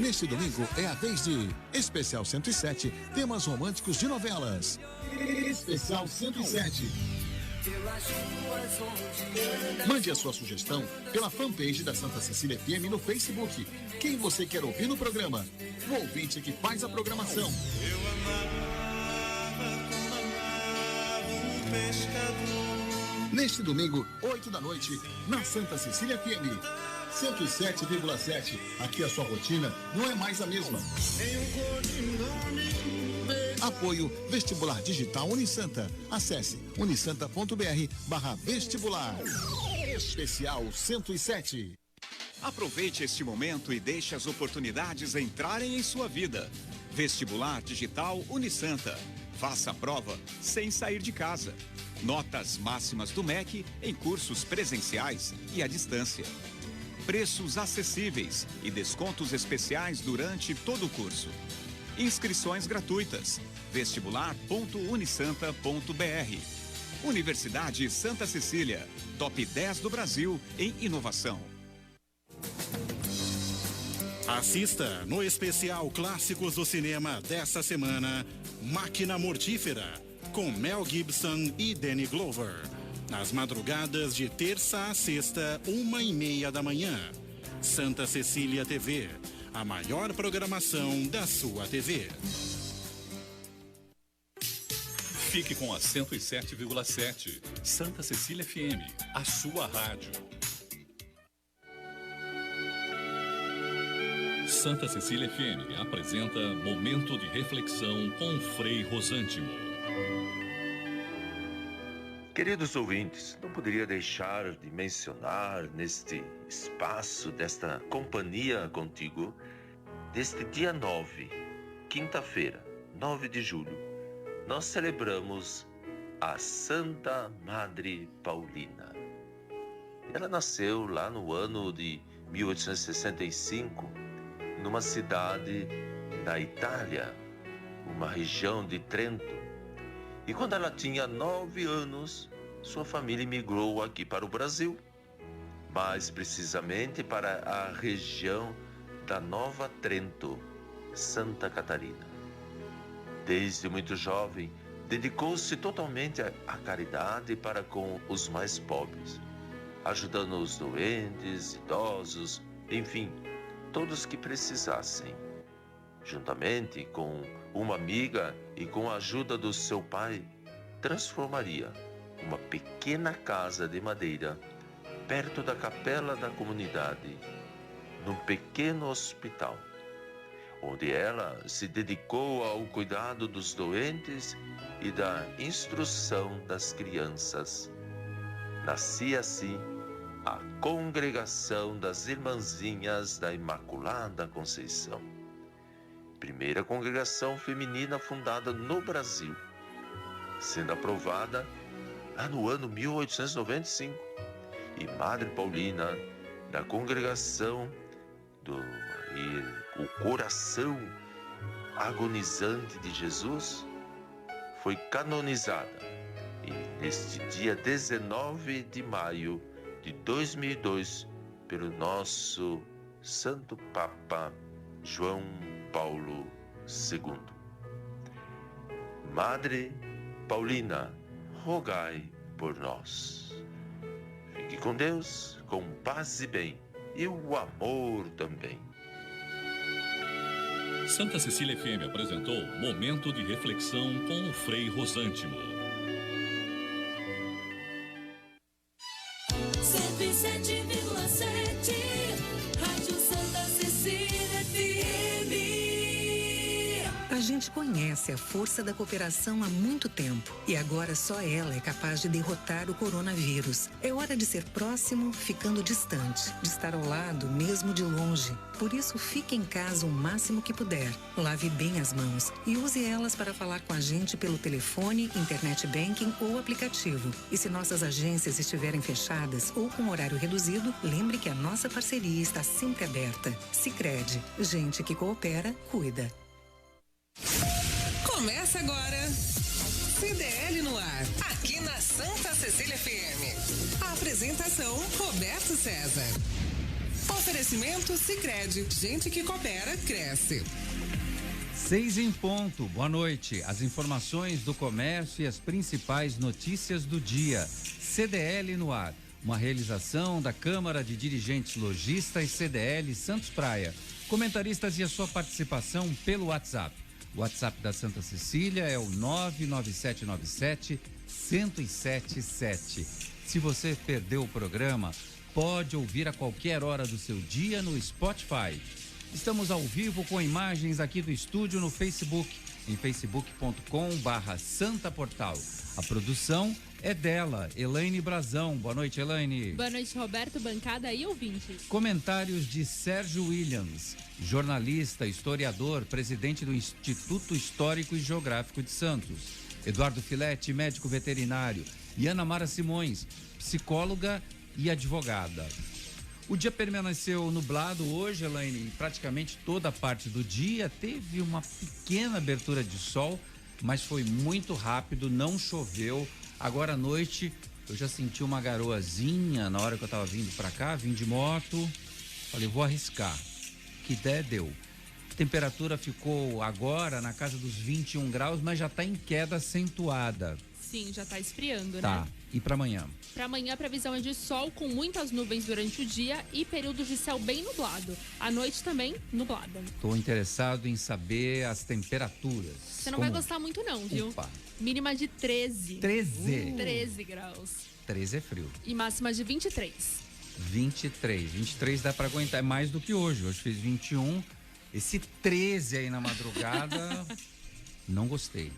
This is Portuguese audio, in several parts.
Neste domingo é a vez de Especial 107, temas românticos de novelas. Especial 107. Mande a sua sugestão pela fanpage da Santa Cecília FM no Facebook. Quem você quer ouvir no programa? O ouvinte que faz a programação. Eu amava como amava um pescador. Neste domingo, 8 da noite, na Santa Cecília FM 107,7. Aqui a sua rotina não é mais a mesma. Apoio Vestibular Digital Unisanta. Acesse unisanta.br/vestibular. Especial 107. Aproveite este momento e deixe as oportunidades entrarem em sua vida. Vestibular Digital Unisanta. Faça a prova sem sair de casa. Notas máximas do MEC em cursos presenciais e à distância. Preços acessíveis e descontos especiais durante todo o curso. Inscrições gratuitas. vestibular.unisanta.br. Universidade Santa Cecília, top 10 do Brasil em inovação. Assista no especial Clássicos do Cinema desta semana, Máquina Mortífera, com Mel Gibson e Danny Glover. Nas madrugadas de terça a sexta, 1h30 da manhã. Santa Cecília TV, a maior programação da sua TV. Fique com a 107,7. Santa Cecília FM, a sua rádio. Santa Cecília FM apresenta Momento de Reflexão com Frei Rosântimo. Queridos ouvintes, não poderia deixar de mencionar neste espaço desta companhia contigo, deste dia 9, quinta-feira, 9 de julho, nós celebramos a Santa Madre Paulina. Ela nasceu lá no ano de 1865, numa cidade da Itália, uma região de Trento. E quando ela tinha 9 anos, sua família migrou aqui para o Brasil, mais precisamente para a região da Nova Trento, Santa Catarina. Desde muito jovem, dedicou-se totalmente à caridade para com os mais pobres, ajudando os doentes, idosos, enfim, todos que precisassem. Juntamente com uma amiga e com a ajuda do seu pai, transformaria uma pequena casa de madeira perto da capela da comunidade num pequeno hospital, onde ela se dedicou ao cuidado dos doentes e da instrução das crianças. Nascia assim a Congregação das Irmãzinhas da Imaculada Conceição, primeira congregação feminina fundada no Brasil, sendo aprovada lá no ano 1895, e Madre Paulina da Congregação o Coração Agonizante de Jesus foi canonizada, e neste dia 19 de maio de 2002 pelo nosso Santo Papa João Paulo II. Madre Paulina, rogai por nós. Fique com Deus, com paz e bem, e o amor também. Santa Cecília FM apresentou Momento de Reflexão com o Frei Rosântimo. 107,7 Rádio Santa Cecília FM. A gente conhece a força da cooperação há muito tempo e agora só ela é capaz de derrotar o coronavírus. É hora de ser próximo, ficando distante, de estar ao lado, mesmo de longe. Por isso, fique em casa o máximo que puder. Lave bem as mãos e use elas para falar com a gente pelo telefone, internet banking ou aplicativo. E se nossas agências estiverem fechadas ou com horário reduzido, lembre que a nossa parceria está sempre aberta. Sicredi, gente que coopera, cuida. Começa agora CDL no ar, aqui na Santa Cecília FM. A apresentação, Roberto César. Oferecimento Sicredi, gente que coopera, cresce. 6 em ponto, boa noite. As informações do comércio e as principais notícias do dia. CDL no ar, uma realização da Câmara de Dirigentes Lojistas CDL Santos Praia. Comentaristas e a sua participação pelo WhatsApp. O WhatsApp da Santa Cecília é o 99797-1077. Se você perdeu o programa, pode ouvir a qualquer hora do seu dia no Spotify. Estamos ao vivo com imagens aqui do estúdio no Facebook, em facebook.com/santaportal. A produção é dela, Elaine Brazão. Boa noite, Elaine. Boa noite, Roberto, bancada e ouvintes. Comentários de Sérgio Williams, jornalista, historiador, presidente do Instituto Histórico e Geográfico de Santos. Eduardo Filete, médico veterinário. E Ana Mara Simões, psicóloga e advogada. O dia permaneceu nublado hoje, Elaine, praticamente toda a parte do dia. Teve uma pequena abertura de sol, mas foi muito rápido, não choveu. Agora à noite eu já senti uma garoazinha na hora que eu estava vindo para cá, vim de moto. Falei, vou arriscar. Que der, deu. A temperatura ficou agora na casa dos 21 graus, mas já está em queda acentuada. Sim, já está esfriando, Tá. né? E para amanhã? Para amanhã a previsão é de sol com muitas nuvens durante o dia e períodos de céu bem nublado. À noite também nublada. Estou interessado em saber as temperaturas. Você não vai gostar muito não, viu? Opa. Mínima de 13. 13? 13 graus. 13 é frio. E máxima de 23. 23. 23 dá para aguentar. É mais do que hoje. Hoje fiz 21. Esse 13 aí na madrugada, não gostei.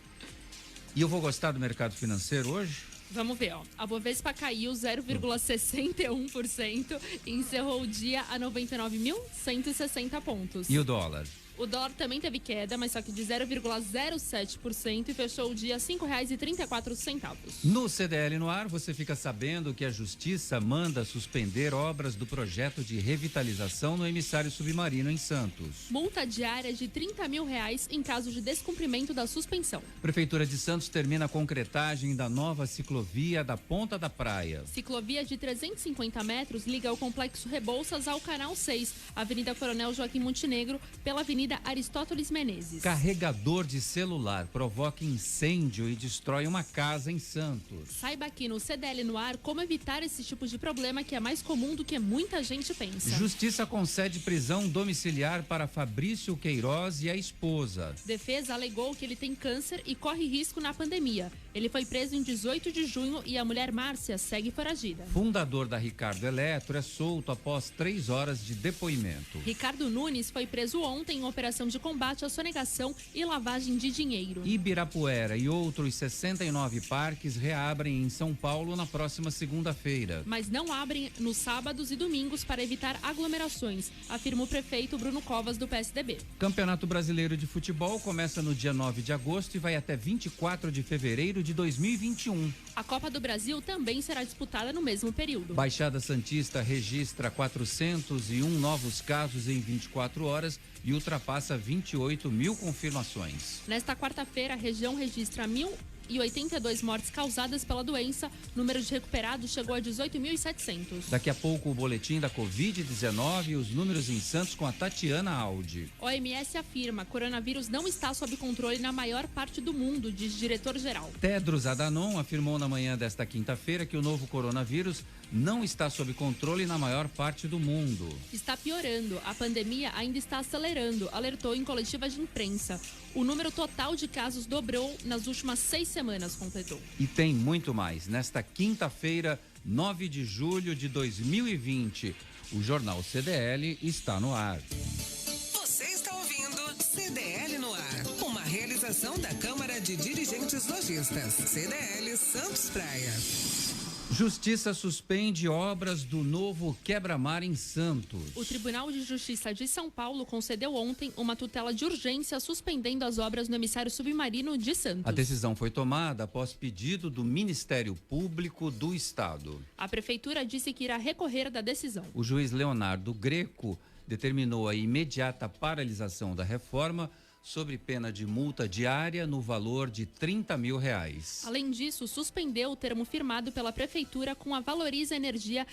E eu vou gostar do mercado financeiro hoje? Vamos ver, ó. A Bovespa caiu 0,61% e encerrou o dia a 99.160 pontos. E o dólar? O dólar também teve queda, mas só que de 0,07% e fechou o dia a R$ 5,34. No CDL no ar, você fica sabendo que a Justiça manda suspender obras do projeto de revitalização no emissário submarino em Santos. Multa diária de R$ 30 mil em caso de descumprimento da suspensão. Prefeitura de Santos termina a concretagem da nova ciclovia da Ponta da Praia. Ciclovia de 350 metros liga o Complexo Rebouças ao Canal 6, Avenida Coronel Joaquim Montenegro, pela Avenida Aristóteles Menezes. Carregador de celular provoca incêndio e destrói uma casa em Santos. Saiba aqui no CDL no ar como evitar esse tipo de problema que é mais comum do que muita gente pensa. Justiça concede prisão domiciliar para Fabrício Queiroz e a esposa. Defesa alegou que ele tem câncer e corre risco na pandemia. Ele foi preso em 18 de junho e a mulher Márcia segue foragida. Fundador da Ricardo Eletro é solto após 3 horas de depoimento. Ricardo Nunes foi preso ontem em operação de combate à sonegação e lavagem de dinheiro. Ibirapuera e outros 69 parques reabrem em São Paulo na próxima segunda-feira. Mas não abrem nos sábados e domingos para evitar aglomerações, afirma o prefeito Bruno Covas do PSDB. Campeonato Brasileiro de Futebol começa no dia 9 de agosto e vai até 24 de fevereiro de 2021. A Copa do Brasil também será disputada no mesmo período. Baixada Santista registra 401 novos casos em 24 horas e ultrapassa 28 mil confirmações. Nesta quarta-feira, a região registra 1.082 mortes causadas pela doença. O número de recuperados chegou a 18.700. Daqui a pouco o boletim da Covid-19 e os números em Santos com a Tatiana Aldi. OMS afirma que o coronavírus não está sob controle na maior parte do mundo, diz diretor-geral. Tedros Adhanom afirmou na manhã desta quinta-feira que o novo coronavírus não está sob controle na maior parte do mundo. Está piorando. A pandemia ainda está acelerando, alertou em coletiva de imprensa. O número total de casos dobrou nas últimas 6 semanas, completou. E tem muito mais. Nesta quinta-feira, 9 de julho de 2020, o Jornal CDL está no ar. Você está ouvindo CDL no ar, uma realização da Câmara de Dirigentes Lojistas, CDL Santos Praia. Justiça suspende obras do novo quebra-mar em Santos. O Tribunal de Justiça de São Paulo concedeu ontem uma tutela de urgência suspendendo as obras no emissário submarino de Santos. A decisão foi tomada após pedido do Ministério Público do Estado. A prefeitura disse que irá recorrer da decisão. O juiz Leonardo Greco determinou a imediata paralisação da reforma sob pena de multa diária no valor de R$30 mil. Além disso, suspendeu o termo firmado pela prefeitura com a Valoriza Energia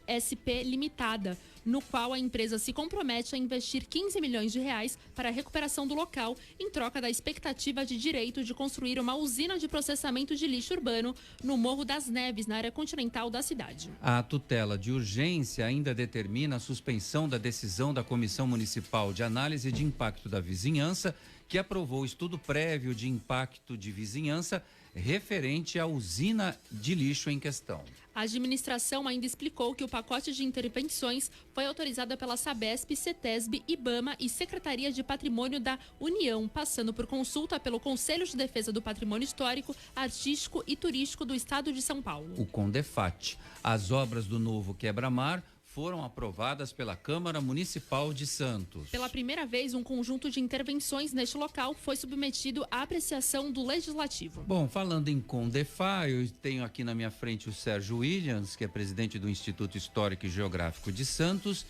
SP Limitada, no qual a empresa se compromete a investir 15 milhões de reais para a recuperação do local, em troca da expectativa de direito de construir uma usina de processamento de lixo urbano no Morro das Neves, na área continental da cidade. A tutela de urgência ainda determina a suspensão da decisão da Comissão Municipal de Análise de Impacto da Vizinhança, que aprovou o estudo prévio de impacto de vizinhança referente à usina de lixo em questão. A administração ainda explicou que o pacote de intervenções foi autorizado pela Sabesp, Cetesb, Ibama e Secretaria de Patrimônio da União, passando por consulta pelo Conselho de Defesa do Patrimônio Histórico, Artístico e Turístico do Estado de São Paulo. O CONDEFAT. As obras do novo quebra-mar foram aprovadas pela Câmara Municipal de Santos. Pela primeira vez, um conjunto de intervenções neste local foi submetido à apreciação do Legislativo. Bom, falando em CONDEFA, eu tenho aqui na minha frente o Sérgio Williams, que é presidente do Instituto Histórico e Geográfico de Santos,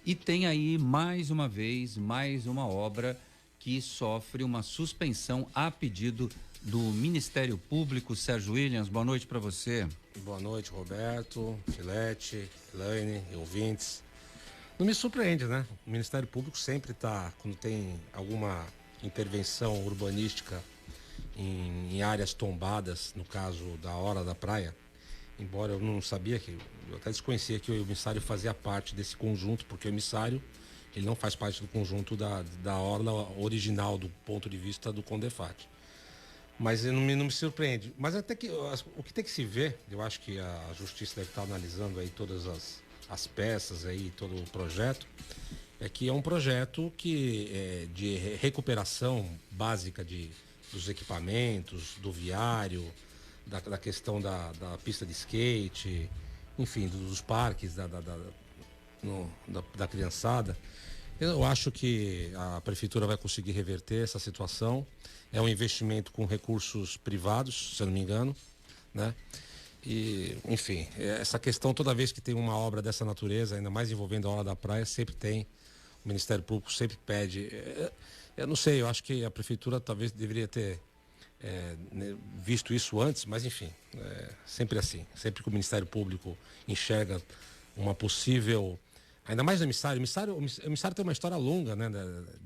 e tem aí mais uma vez, mais uma obra que sofre uma suspensão a pedido do Ministério Público. Sérgio Williams, boa noite para você. Boa noite, Roberto, Filete, Elaine e ouvintes. Não me surpreende, né? O Ministério Público sempre está, quando tem alguma intervenção urbanística em áreas tombadas, no caso da Orla da Praia, embora eu não sabia eu até desconhecia que o emissário fazia parte desse conjunto, porque o emissário, ele não faz parte do conjunto da Orla original do ponto de vista do CONDEFAT. Mas não me surpreende. Mas até que o que tem que se ver, eu acho que a Justiça deve estar analisando aí todas as peças aí, todo o projeto, é que é um projeto que de recuperação básica dos equipamentos, do viário, da questão da pista de skate, enfim, dos parques, da criançada. Eu acho que a Prefeitura vai conseguir reverter essa situação. É um investimento com recursos privados, se eu não me engano, né? E, enfim, essa questão, toda vez que tem uma obra dessa natureza, ainda mais envolvendo a Orla da Praia, sempre tem, o Ministério Público sempre pede. Eu não sei, eu acho que a Prefeitura talvez deveria ter visto isso antes, mas enfim, sempre assim. Sempre que o Ministério Público enxerga uma possível... Ainda mais no emissário. O emissário tem uma história longa, né,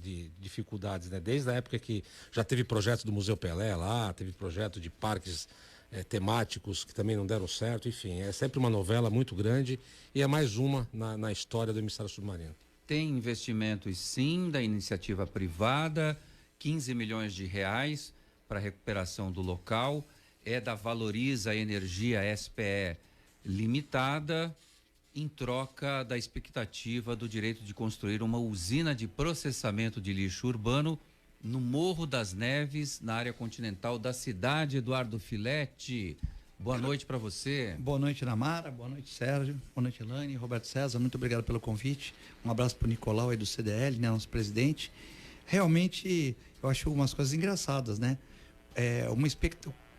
de dificuldades, né? Desde a época que já teve projeto do Museu Pelé lá, teve projeto de parques temáticos que também não deram certo. Enfim, é sempre uma novela muito grande e é mais uma na história do emissário submarino. Tem investimentos, sim, da iniciativa privada, 15 milhões de reais para a recuperação do local. É da Valoriza Energia SPE Limitada, em troca da expectativa do direito de construir uma usina de processamento de lixo urbano no Morro das Neves, na área continental da cidade. Eduardo Filete, boa noite para você. Boa noite, Namara, boa noite, Sérgio, boa noite, Elaine, Roberto César, muito obrigado pelo convite. Um abraço para o Nicolau aí do CDL, né, nosso presidente. Realmente, eu acho umas coisas engraçadas, né?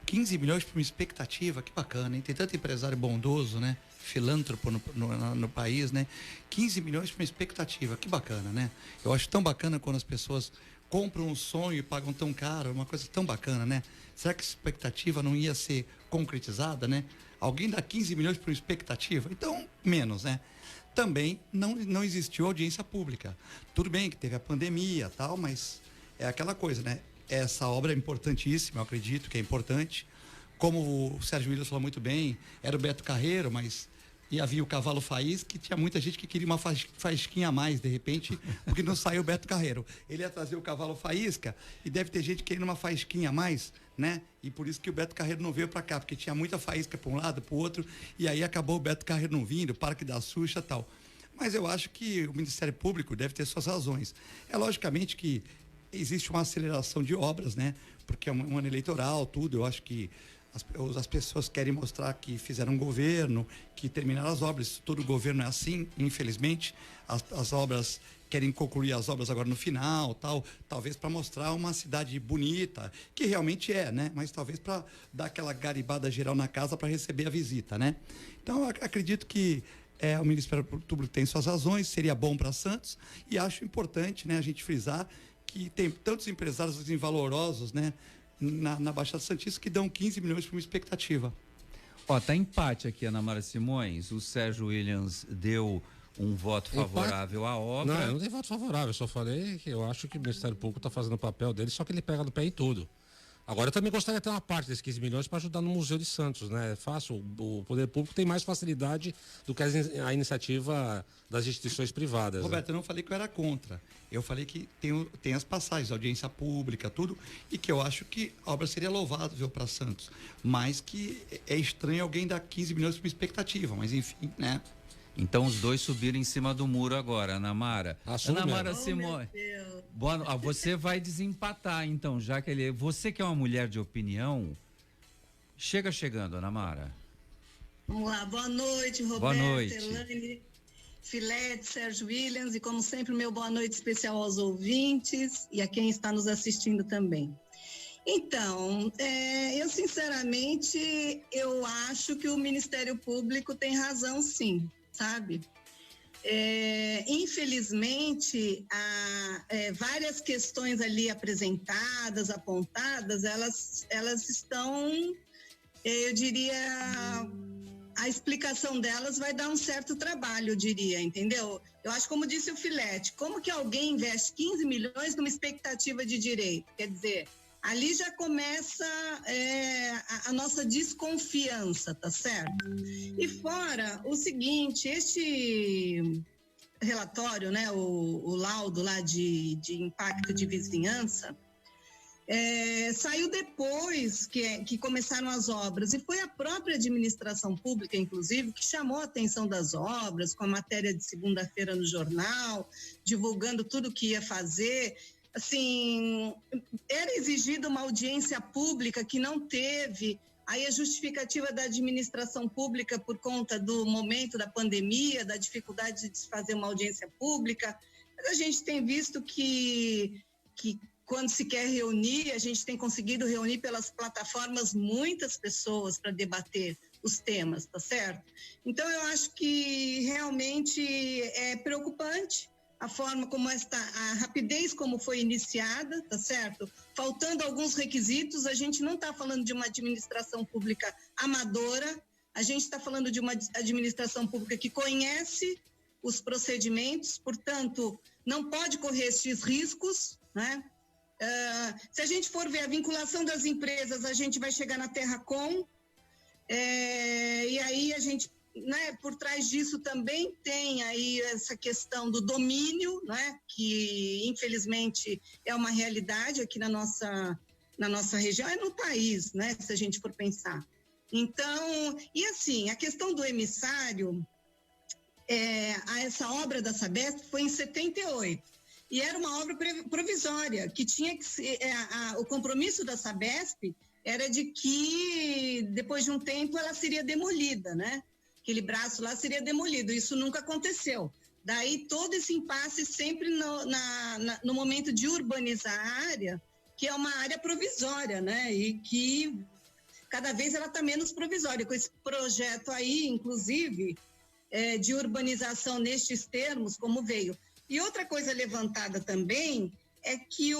15 milhões para uma expectativa, que bacana, hein? Tem tanto empresário bondoso, né? Filântropo no país, né? 15 milhões para uma expectativa, que bacana, né? Eu acho tão bacana quando as pessoas compram um sonho e pagam tão caro, uma coisa tão bacana, né? Será que a expectativa não ia ser concretizada, né? Alguém dá 15 milhões para uma expectativa? Então, menos, né? Também não existiu audiência pública. Tudo bem que teve a pandemia e tal, mas é aquela coisa, né? Essa obra é importantíssima, eu acredito que é importante. Como o Sérgio Williams falou muito bem, era o Beto Carreiro, mas havia o Cavalo Faísca, que tinha muita gente que queria uma faísquinha a mais, de repente, porque não saiu o Beto Carreiro. Ele ia trazer o Cavalo Faísca e deve ter gente querendo uma faísquinha a mais, né? E por isso que o Beto Carreiro não veio para cá, porque tinha muita faísca para um lado, para o outro, e aí acabou o Beto Carreiro não vindo, o Parque da Xuxa e tal. Mas eu acho que o Ministério Público deve ter suas razões. É logicamente que existe uma aceleração de obras, né? Porque é um ano eleitoral, tudo, eu acho que as pessoas querem mostrar que fizeram um governo, que terminaram as obras. Todo governo é assim, infelizmente. As obras querem concluir as obras agora no final, tal, talvez para mostrar uma cidade bonita, que realmente é, né? Mas talvez para dar aquela garibada geral na casa para receber a visita, né? Então, eu acredito que o Ministério Público tem suas razões, seria bom para Santos, e acho importante, né, a gente frisar que tem tantos empresários assim, valorosos, né, na Baixada Santista, que dão 15 milhões para uma expectativa. Ó, tá empate aqui, Ana Mara Simões. O Sérgio Williams deu um voto favorável à obra. Não, eu não dei voto favorável, eu só falei que eu acho que o Ministério Público está fazendo o papel dele, só que ele pega no pé em tudo. Agora, eu também gostaria de ter uma parte desses 15 milhões para ajudar no Museu de Santos, né? É fácil, o poder público tem mais facilidade do que a iniciativa das instituições privadas. Roberto, né? eu não falei que eu era contra. Eu falei que tem as passagens, audiência pública, tudo, e que eu acho que a obra seria louvável para Santos. Mas que é estranho alguém dar 15 milhões para uma expectativa, mas enfim, né? Então os dois subiram em cima do muro agora, Ana Mara. Ana Mara Simões. Você vai desempatar, então, já que ele. Você que é uma mulher de opinião, chegando, Ana Mara. Vamos lá, boa noite, Roberto, boa noite. Elaine, Filete, Sérgio Williams, e como sempre, meu boa noite especial aos ouvintes e a quem está nos assistindo também. Então, eu sinceramente, eu acho que o Ministério Público tem razão, sim, sabe? Infelizmente, várias questões ali apresentadas, apontadas, elas estão, eu diria, a explicação delas vai dar um certo trabalho, eu diria, entendeu? Eu acho, como disse o Filete, como que alguém investe 15 milhões numa expectativa de direito? Quer dizer, ali já começa a nossa desconfiança, tá certo? E fora o seguinte, este relatório, né, o laudo lá de impacto de vizinhança, saiu depois que começaram as obras, e foi a própria administração pública, inclusive, que chamou a atenção das obras, com a matéria de segunda-feira no jornal, divulgando tudo o que ia fazer. Assim, era exigida uma audiência pública que não teve, aí a justificativa da administração pública por conta do momento da pandemia, da dificuldade de se fazer uma audiência pública. Mas a gente tem visto que quando se quer reunir, a gente tem conseguido reunir pelas plataformas muitas pessoas para debater os temas, tá certo? Então eu acho que realmente é preocupante a forma como a rapidez como foi iniciada, tá certo? Faltando alguns requisitos, a gente não está falando de uma administração pública amadora, a gente está falando de uma administração pública que conhece os procedimentos, portanto, não pode correr esses riscos, né? Se a gente for ver a vinculação das empresas, a gente vai chegar na Terracom, e aí a gente, né, por trás disso também tem aí essa questão do domínio, né, que infelizmente é uma realidade aqui na nossa região, no país, né, se a gente for pensar. Então, e assim, a questão do emissário, essa obra da Sabesp foi em 78. E era uma obra provisória, que tinha que ser, o compromisso da Sabesp era de que depois de um tempo ela seria demolida, né? Aquele braço lá seria demolido, isso nunca aconteceu. Daí todo esse impasse sempre no momento de urbanizar a área, que é uma área provisória, né? E que cada vez ela está menos provisória. Com esse projeto aí, inclusive, de urbanização nestes termos, como veio. E outra coisa levantada também é que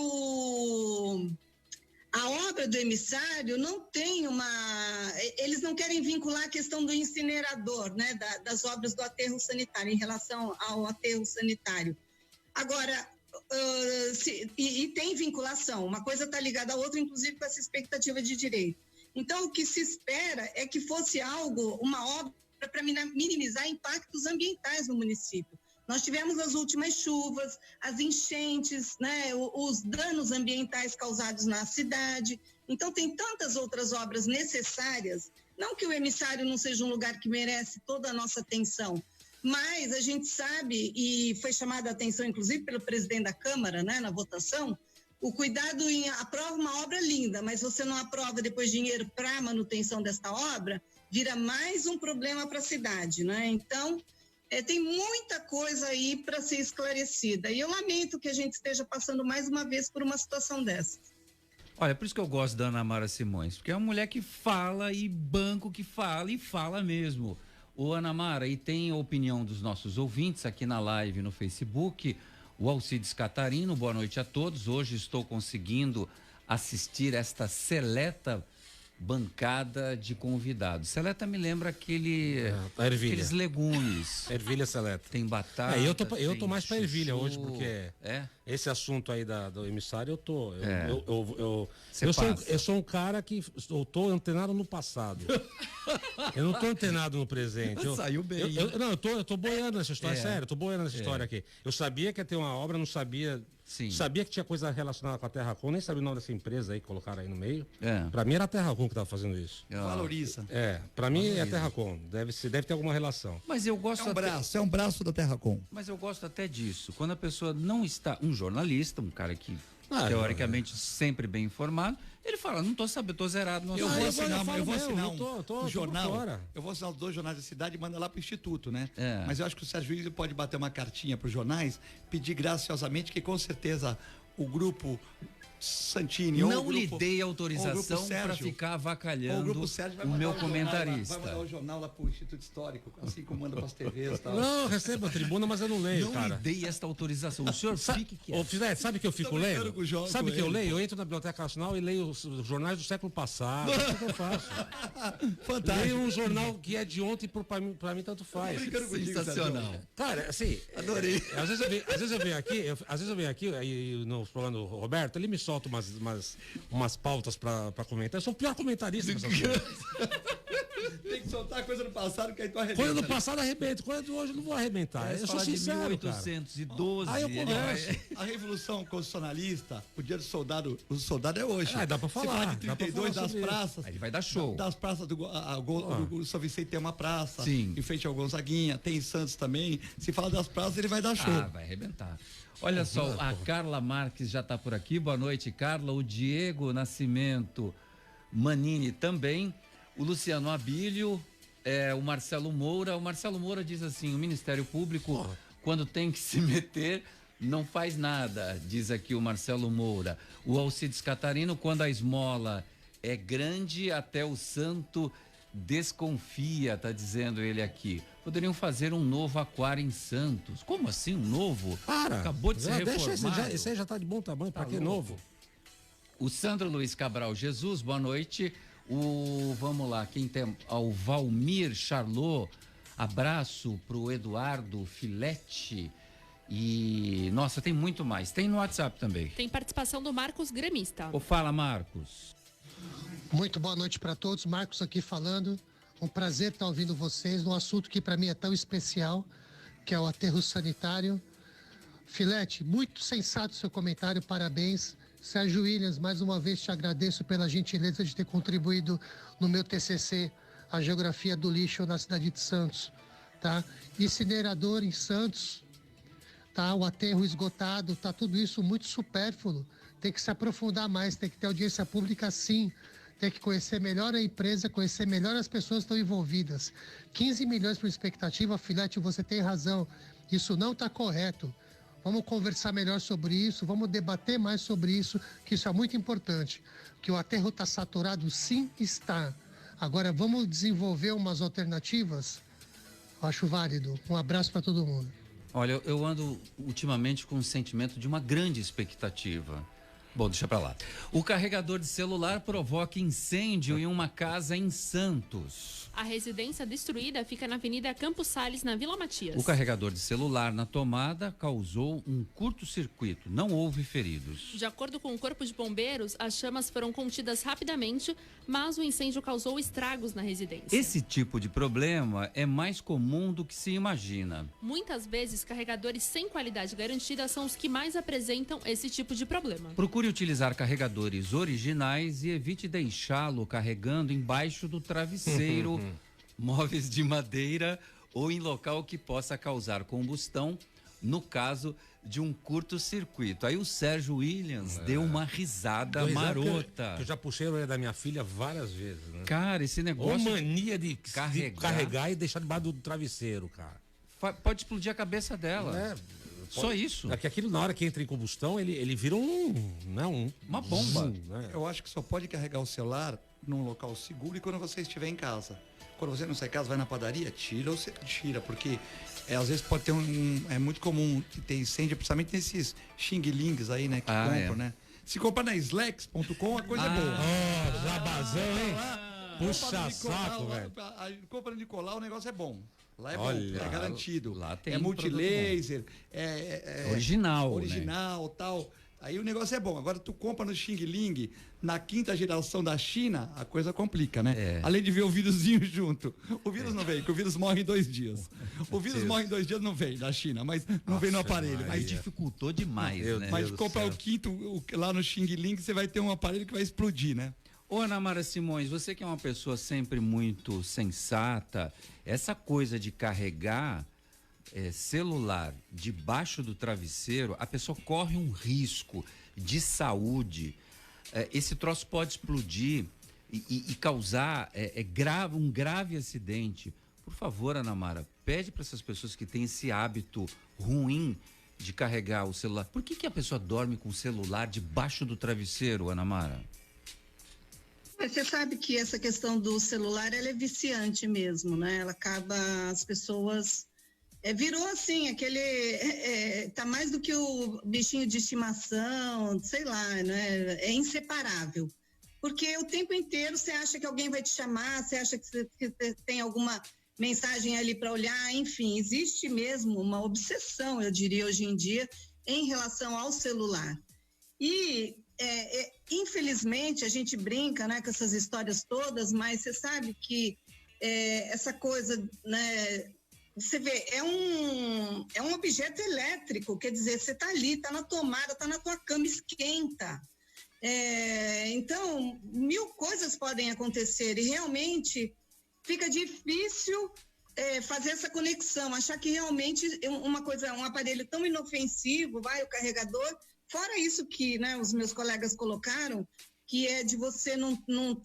a obra do emissário não tem eles não querem vincular a questão do incinerador, né, das obras do aterro sanitário, em relação ao aterro sanitário. Agora, e tem vinculação, uma coisa está ligada à outra, inclusive com essa expectativa de direito. Então, o que se espera é que fosse uma obra para minimizar impactos ambientais no município. Nós tivemos as últimas chuvas, as enchentes, né, os danos ambientais causados na cidade. Então, tem tantas outras obras necessárias. Não que o emissário não seja um lugar que merece toda a nossa atenção, mas a gente sabe, e foi chamada a atenção, inclusive, pelo presidente da Câmara, né, na votação, o cuidado em aprova uma obra linda, mas você não aprova depois dinheiro para a manutenção desta obra, vira mais um problema para a cidade, né? Então, tem muita coisa aí para ser esclarecida. E eu lamento que a gente esteja passando mais uma vez por uma situação dessa. Olha, por isso que eu gosto da Ana Mara Simões, porque é uma mulher que fala e banco que fala e fala mesmo. Ô Ana Mara, e tem a opinião dos nossos ouvintes aqui na live no Facebook, o Alcides Catarino, boa noite a todos. Hoje estou conseguindo assistir esta seleta bancada de convidados. Seleta me lembra aqueles legumes. Ervilha seleta. Tem batata. Eu tô mais pra ervilha hoje, porque esse assunto aí do emissário eu tô. Eu sou um cara que eu tô antenado no passado. Eu não tô antenado no presente. Saiu bem. Eu tô boiando nessa história, sério, eu tô boiando nessa história aqui. Eu sabia que ia ter uma obra, não sabia. Sim. Sabia que tinha coisa relacionada com a Terracom, nem sabia o nome dessa empresa aí que colocaram aí no meio. Pra mim era a Terracom que tava fazendo isso. Valoriza. Pra mim é a Terracom. Deve ter alguma relação. Mas eu gosto é um braço da Terracom. Mas eu gosto até disso. Quando a pessoa não está, um jornalista, um cara que teoricamente sempre bem informado, ele fala, não tô sabendo, tô zerado. Eu vou assinar um jornal. Eu vou assinar os 2 jornais da cidade e mandar lá pro Instituto, né? Mas eu acho que o Sérgio Williams pode bater uma cartinha pros jornais, pedir graciosamente que com certeza o grupo Santini não lhe dei autorização para ficar avacalhando o meu comentarista. Vai mandar o jornal lá pro Instituto Histórico, assim como manda pras TVs e tal. Não, recebo a tribuna, mas eu não leio, cara. Não lhe dei esta autorização. O senhor fique quieto. Sabe que eu fico lendo? Sabe que eu leio? Eu entro na Biblioteca Nacional e leio os jornais do século passado. É o que eu faço. Fantástico. Leio um jornal que é de ontem, pra mim tanto faz. Sensacional. Cara, assim... Adorei. Às vezes eu venho aqui, aí no programa do Roberto, ele me solta umas pautas pra comentar. Eu sou o pior comentarista dessas coisas. Tem que soltar coisa do passado que aí tu arrebenta. Coisa do passado arrebenta, coisa de hoje eu não vou arrebentar. Eu sou sincero, de 1812. Aí eu converso. A Revolução Constitucionalista, o dia do soldado, o soldado é hoje. Dá pra falar. Você fala de 32 das praças. Aí ele vai dar show. Das praças do São Vicente tem uma praça. Sim. Em frente ao Gonzaguinha, tem em Santos também. Se fala das praças, ele vai dar show. Vai arrebentar. Olha só, a Carla Marques já está por aqui. Boa noite, Carla. O Diego Nascimento Manini também. O Luciano Abílio, o Marcelo Moura. O Marcelo Moura diz assim, o Ministério Público, quando tem que se meter, não faz nada, diz aqui o Marcelo Moura. O Alcides Catarino, quando a esmola é grande, até o santo desconfia, tá dizendo ele aqui. Poderiam fazer um novo aquário em Santos. Como assim, um novo? Acabou de ser reformado. Esse aí já tá de bom tamanho, pra que novo? O Sandro Luiz Cabral Jesus, boa noite. Vamos lá, quem tem? O Valmir Charlot, abraço pro Eduardo Filete. E, nossa, tem muito mais. Tem no WhatsApp também. Tem participação do Marcos Gremista. Fala, Marcos. Muito boa noite para todos. Marcos aqui falando. Um prazer estar ouvindo vocês num assunto que para mim é tão especial, que é o aterro sanitário. Filete, muito sensato seu comentário, parabéns. Sérgio Williams, mais uma vez te agradeço pela gentileza de ter contribuído no meu TCC, a geografia do lixo na cidade de Santos, tá? Incinerador em Santos, tá? O aterro esgotado, tá? Tudo isso muito supérfluo. Tem que se aprofundar mais, tem que ter audiência pública sim. Tem que conhecer melhor a empresa, conhecer melhor as pessoas que estão envolvidas. 15 milhões por expectativa, Filete, você tem razão. Isso não está correto. Vamos conversar melhor sobre isso, vamos debater mais sobre isso, que isso é muito importante. Que o aterro está saturado, sim, está. Agora, vamos desenvolver umas alternativas? Eu acho válido. Um abraço para todo mundo. Olha, eu ando ultimamente com um sentimento de uma grande expectativa. Bom, deixa pra lá. O carregador de celular provoca incêndio em uma casa em Santos. A residência destruída fica na Avenida Campos Sales, na Vila Matias. O carregador de celular na tomada causou um curto-circuito. Não houve feridos. De acordo com o Corpo de Bombeiros, as chamas foram contidas rapidamente, mas o incêndio causou estragos na residência. Esse tipo de problema é mais comum do que se imagina. Muitas vezes, carregadores sem qualidade garantida são os que mais apresentam esse tipo de problema. Procure utilizar carregadores originais e evite deixá-lo carregando embaixo do travesseiro, móveis de madeira ou em local que possa causar combustão, no caso de um curto-circuito. Aí o Sérgio Williams deu uma risada marota. Eu já puxei a orelha da minha filha várias vezes, né? Cara, esse negócio... Ou mania de carregar e deixar debaixo do travesseiro, cara. Pode explodir a cabeça dela. Só isso. É que aquilo, na hora que entra em combustão, ele vira uma bomba. Né? Eu acho que só pode carregar o celular num local seguro e quando você estiver em casa. Quando você não sai de casa, vai na padaria, tira, porque às vezes pode ter é muito comum ter incêndio, principalmente nesses xing-lings aí, né, que compram, né? Se comprar na Slex.com, a coisa é boa. Jabazão, hein? Puxa saco, velho. A compra de colar, o negócio é bom. Lá é Olha, bom, é garantido. Lá tem é multilaser, original, né? Tal. Aí o negócio é bom. Agora tu compra no Xing Ling, na 5ª geração da China, a coisa complica, né? Além de ver o vírusinho junto. O vírus não vem, porque o vírus morre em 2 dias. O vírus morre em 2 dias, não vem da China, mas não vem no aparelho. Mas dificultou demais, né? Mas comprar o 5º lá no Xing Ling, você vai ter um aparelho que vai explodir, né? Ô, Ana Mara Simões, você que é uma pessoa sempre muito sensata, essa coisa de carregar celular debaixo do travesseiro, a pessoa corre um risco de saúde. Esse troço pode explodir e causar um grave acidente. Por favor, Ana Mara, pede para essas pessoas que têm esse hábito ruim de carregar o celular. Por que a pessoa dorme com o celular debaixo do travesseiro, Ana Mara? Você sabe que essa questão do celular, ela é viciante mesmo, né? Ela acaba, as pessoas, virou assim, tá mais do que o bichinho de estimação, sei lá, né? É inseparável. Porque o tempo inteiro você acha que alguém vai te chamar, você acha que tem alguma mensagem ali para olhar, enfim, existe mesmo uma obsessão, eu diria, hoje em dia, em relação ao celular. E infelizmente a gente brinca, né, com essas histórias todas, mas você sabe que essa coisa, né, você vê, é um objeto elétrico, quer dizer, você tá ali, tá na tomada, tá na tua cama, esquenta. Então, 1000 coisas podem acontecer e realmente fica difícil fazer essa conexão, achar que realmente um aparelho tão inofensivo, o carregador. Fora isso que, né, os meus colegas colocaram, que é de você não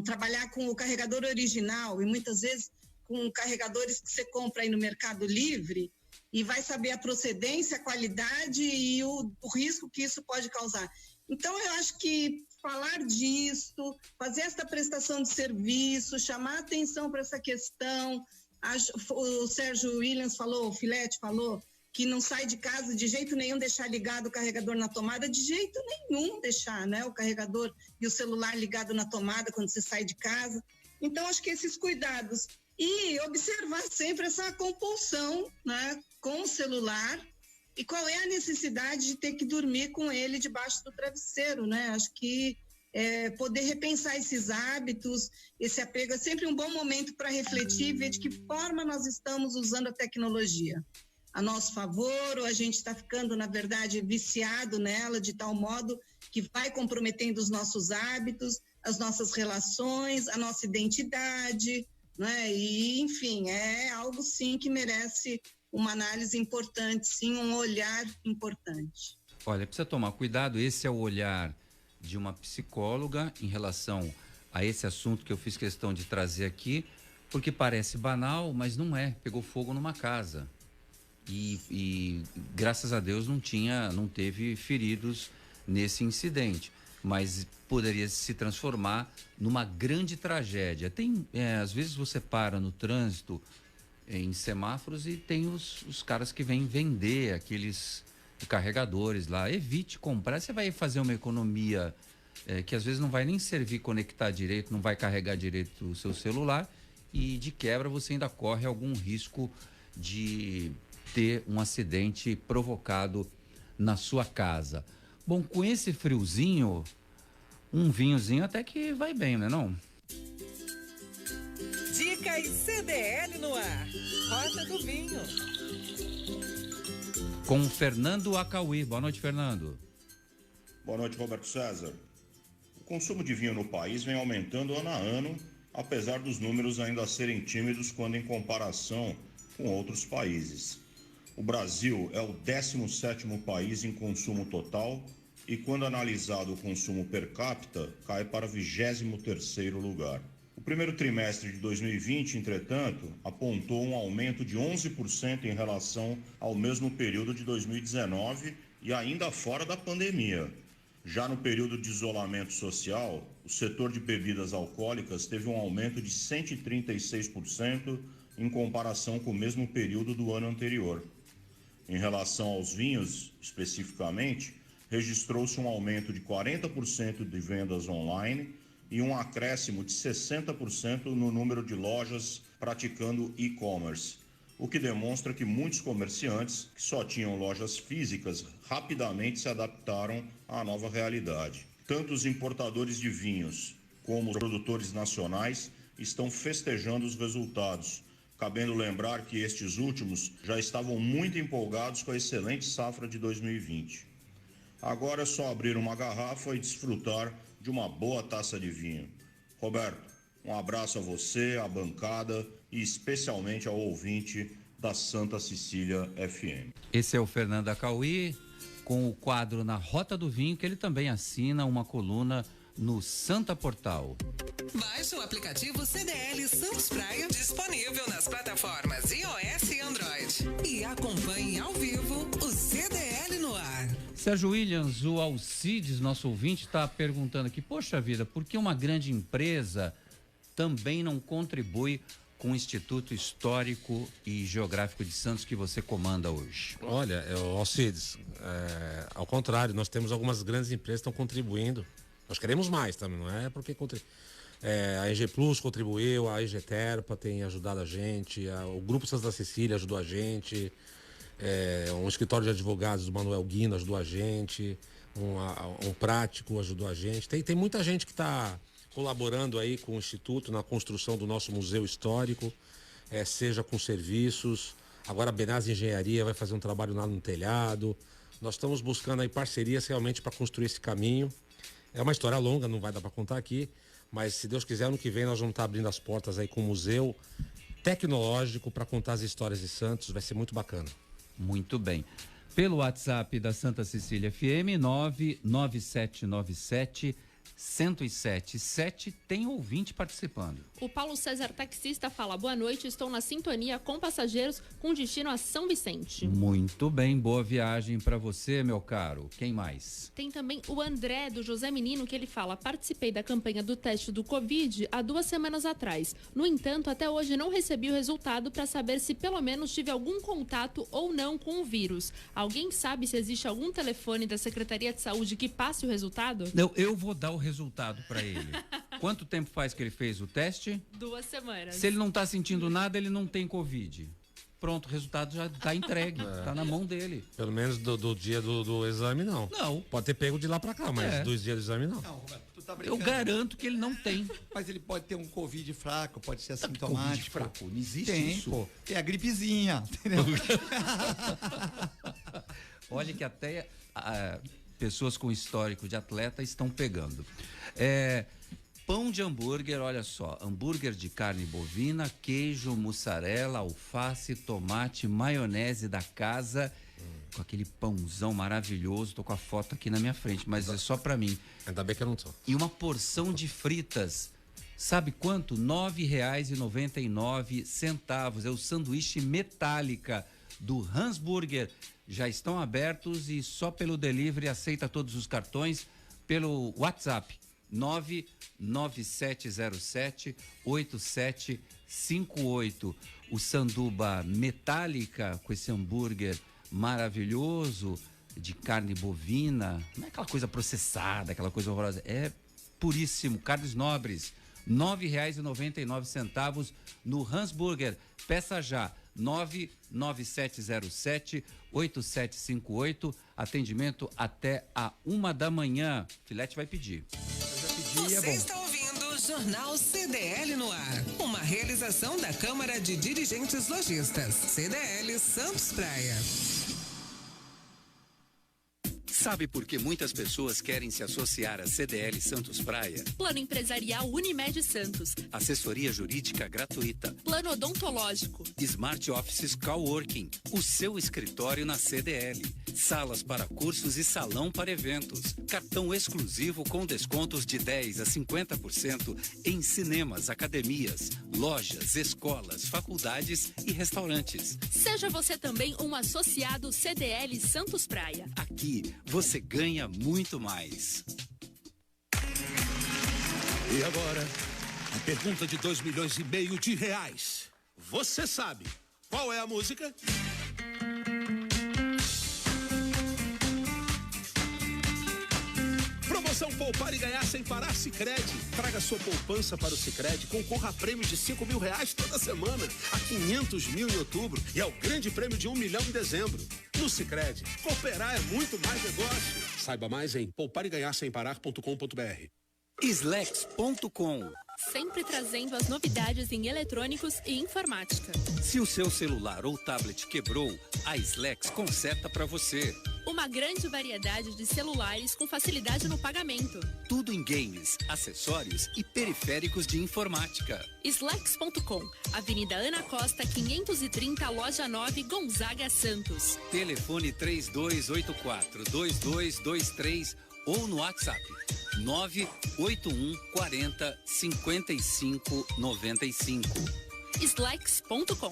trabalhar com o carregador original e muitas vezes com carregadores que você compra aí no Mercado Livre e vai saber a procedência, a qualidade e o risco que isso pode causar. Então, eu acho que falar disso, fazer esta prestação de serviço, chamar atenção para essa questão, o Sérgio Williams falou, o Filete falou, que não sai de casa de jeito nenhum deixar ligado o carregador na tomada, de jeito nenhum deixar, né, o carregador e o celular ligado na tomada quando você sai de casa. Então, acho que esses cuidados e observar sempre essa compulsão, né, com o celular e qual é a necessidade de ter que dormir com ele debaixo do travesseiro, né? Acho que poder repensar esses hábitos, esse apego é sempre um bom momento para refletir e ver de que forma nós estamos usando a tecnologia. A nosso favor, ou a gente está ficando, na verdade, viciado nela de tal modo que vai comprometendo os nossos hábitos, as nossas relações, a nossa identidade, né? E, enfim, é algo, sim, que merece uma análise importante, sim, um olhar importante. Olha, precisa tomar cuidado, esse é o olhar de uma psicóloga em relação a esse assunto que eu fiz questão de trazer aqui, porque parece banal, mas não é, pegou fogo numa casa. E graças a Deus não teve feridos nesse incidente, mas poderia se transformar numa grande tragédia. Às vezes você para no trânsito em semáforos e tem os caras que vêm vender aqueles carregadores lá. Evite comprar, você vai fazer uma economia que às vezes não vai nem servir conectar direito, não vai carregar direito o seu celular e de quebra você ainda corre algum risco de ter um acidente provocado na sua casa. Bom, com esse friozinho, um vinhozinho até que vai bem, né não? Dicas CDL no ar. Rota do Vinho. Com o Fernando Acauí. Boa noite, Fernando. Boa noite, Roberto César. O consumo de vinho no país vem aumentando ano a ano, apesar dos números ainda serem tímidos quando em comparação com outros países. O Brasil é o 17º país em consumo total e, quando analisado o consumo per capita, cai para o 23º lugar. O primeiro trimestre de 2020, entretanto, apontou um aumento de 11% em relação ao mesmo período de 2019 e ainda fora da pandemia. Já no período de isolamento social, o setor de bebidas alcoólicas teve um aumento de 136% em comparação com o mesmo período do ano anterior. Em relação aos vinhos, especificamente, registrou-se um aumento de 40% de vendas online e um acréscimo de 60% no número de lojas praticando e-commerce, o que demonstra que muitos comerciantes que só tinham lojas físicas rapidamente se adaptaram à nova realidade. Tanto os importadores de vinhos como os produtores nacionais estão festejando os resultados, cabendo lembrar que estes últimos já estavam muito empolgados com a excelente safra de 2020. Agora é só abrir uma garrafa e desfrutar de uma boa taça de vinho. Roberto, um abraço a você, à bancada e especialmente ao ouvinte da Santa Cecília FM. Esse é o Fernando Acauí, com o quadro Na Rota do Vinho, que ele também assina uma coluna no Santa Portal. Baixe o aplicativo CDL Santos Praia, disponível nas plataformas iOS e Android. E acompanhe ao vivo o CDL no ar. Sérgio Williams, o Alcides, nosso ouvinte, está perguntando aqui, poxa vida, por que uma grande empresa também não contribui com o Instituto Histórico e Geográfico de Santos que você comanda hoje? Olha, Alcides, ao contrário, nós temos algumas grandes empresas que estão contribuindo. Nós queremos mais também, não é porque a EG Plus contribuiu, a EG Terpa tem ajudado a gente, o Grupo Santa Cecília ajudou a gente, um escritório de advogados do Manuel Guino ajudou a gente, um prático ajudou a gente. Tem muita gente que está colaborando aí com o Instituto na construção do nosso museu histórico, seja com serviços. Agora a Benaz Engenharia vai fazer um trabalho lá no telhado. Nós estamos buscando aí parcerias realmente para construir esse caminho. É uma história longa, não vai dar para contar aqui, mas se Deus quiser, ano que vem nós vamos estar abrindo as portas aí com um museu tecnológico para contar as histórias de Santos, vai ser muito bacana. Muito bem. Pelo WhatsApp da Santa Cecília FM, 99797-1077, tem ouvinte participando. O Paulo César, taxista, fala: boa noite, estou na sintonia com passageiros com destino a São Vicente. Muito bem, boa viagem para você, meu caro. Quem mais? Tem também o André, do José Menino, que ele fala: participei da campanha do teste do Covid há 2 semanas atrás. No entanto, até hoje não recebi o resultado para saber se pelo menos tive algum contato ou não com o vírus. Alguém sabe se existe algum telefone da Secretaria de Saúde que passe o resultado? Não, eu vou dar o resultado para ele. Quanto tempo faz que ele fez o teste? 2 semanas. Se ele não está sentindo nada, ele não tem Covid. Pronto, o resultado já está entregue, está na mão dele. Pelo menos do dia do exame, não. Não. Pode ter pego de lá para cá, mas 2 dias do exame, não. Não, Roberto, tu tá Eu garanto que ele não tem. Mas ele pode ter um Covid fraco, pode ser assintomático. Covid fraco, não existe tem, isso. Pô, tem a gripezinha, entendeu? Olha que até pessoas com histórico de atleta estão pegando. Pão de hambúrguer, olha só, hambúrguer de carne bovina, queijo, mussarela, alface, tomate, maionese da casa, com aquele pãozão maravilhoso. Tô com a foto aqui na minha frente, mas é só pra mim. Ainda bem que eu não tô. E uma porção de fritas. Sabe quanto? R$ 9,99. É o sanduíche Metallica do Hansburger. Já estão abertos e só pelo delivery aceita todos os cartões pelo WhatsApp 99707-8758. O sanduba Metallica com esse hambúrguer maravilhoso de carne bovina, não é aquela coisa processada, aquela coisa horrorosa, é puríssimo, carnes nobres, R$ 9,99 no Hansburger. Peça já, 99707-8758, atendimento até a 1h. Filete vai pedir. Você está ouvindo o Jornal CDL no ar, uma realização da Câmara de Dirigentes Lojistas, CDL Santos Praia. Sabe por que muitas pessoas querem se associar à CDL Santos Praia? Plano empresarial Unimed Santos. Assessoria jurídica gratuita. Plano odontológico. Smart Offices Coworking. O seu escritório na CDL. Salas para cursos e salão para eventos. Cartão exclusivo com descontos de 10% a 50% em cinemas, academias, lojas, escolas, faculdades e restaurantes. Seja você também um associado CDL Santos Praia. Aqui você ganha muito mais. E agora, a pergunta de 2,5 milhões de reais. Você sabe qual é a música? Poupar e ganhar sem parar Sicredi. Traga sua poupança para o Sicredi, concorra a prêmios de R$5.000 toda semana, a 500 mil em outubro e ao grande prêmio de 1 milhão em dezembro. No Sicredi, cooperar é muito mais negócio. Saiba mais em poupareganharsemparar.com.br. Slex.com. Sempre trazendo as novidades em eletrônicos e informática. Se o seu celular ou tablet quebrou, a Slex conserta para você. Uma grande variedade de celulares com facilidade no pagamento. Tudo em games, acessórios e periféricos de informática. Slex.com, Avenida Ana Costa, 530, Loja 9, Gonzaga, Santos. Telefone 3284-2223 ou no WhatsApp 981 40 55 95. Slex.com.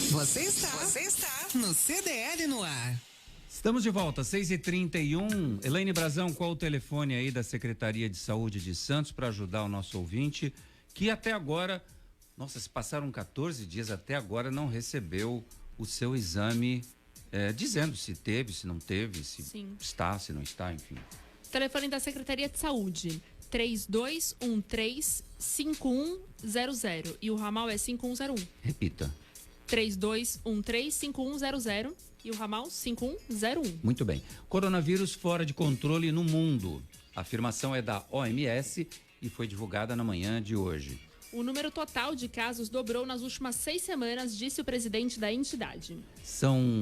Você está no CDL no ar. Estamos de volta, 6h31. Elaine Brazão, qual o telefone aí da Secretaria de Saúde de Santos para ajudar o nosso ouvinte que até agora, nossa, se passaram 14 dias, até agora não recebeu o seu exame, dizendo se teve, se não teve, se Sim. está, se não está, enfim. Telefone da Secretaria de Saúde, 3213-5100 e o ramal é 5101. Repita. 3213-5100 e o ramal 5101. Muito bem. Coronavírus fora de controle no mundo. A afirmação é da OMS e foi divulgada na manhã de hoje. O número total de casos dobrou nas últimas 6 semanas, disse o presidente da entidade. São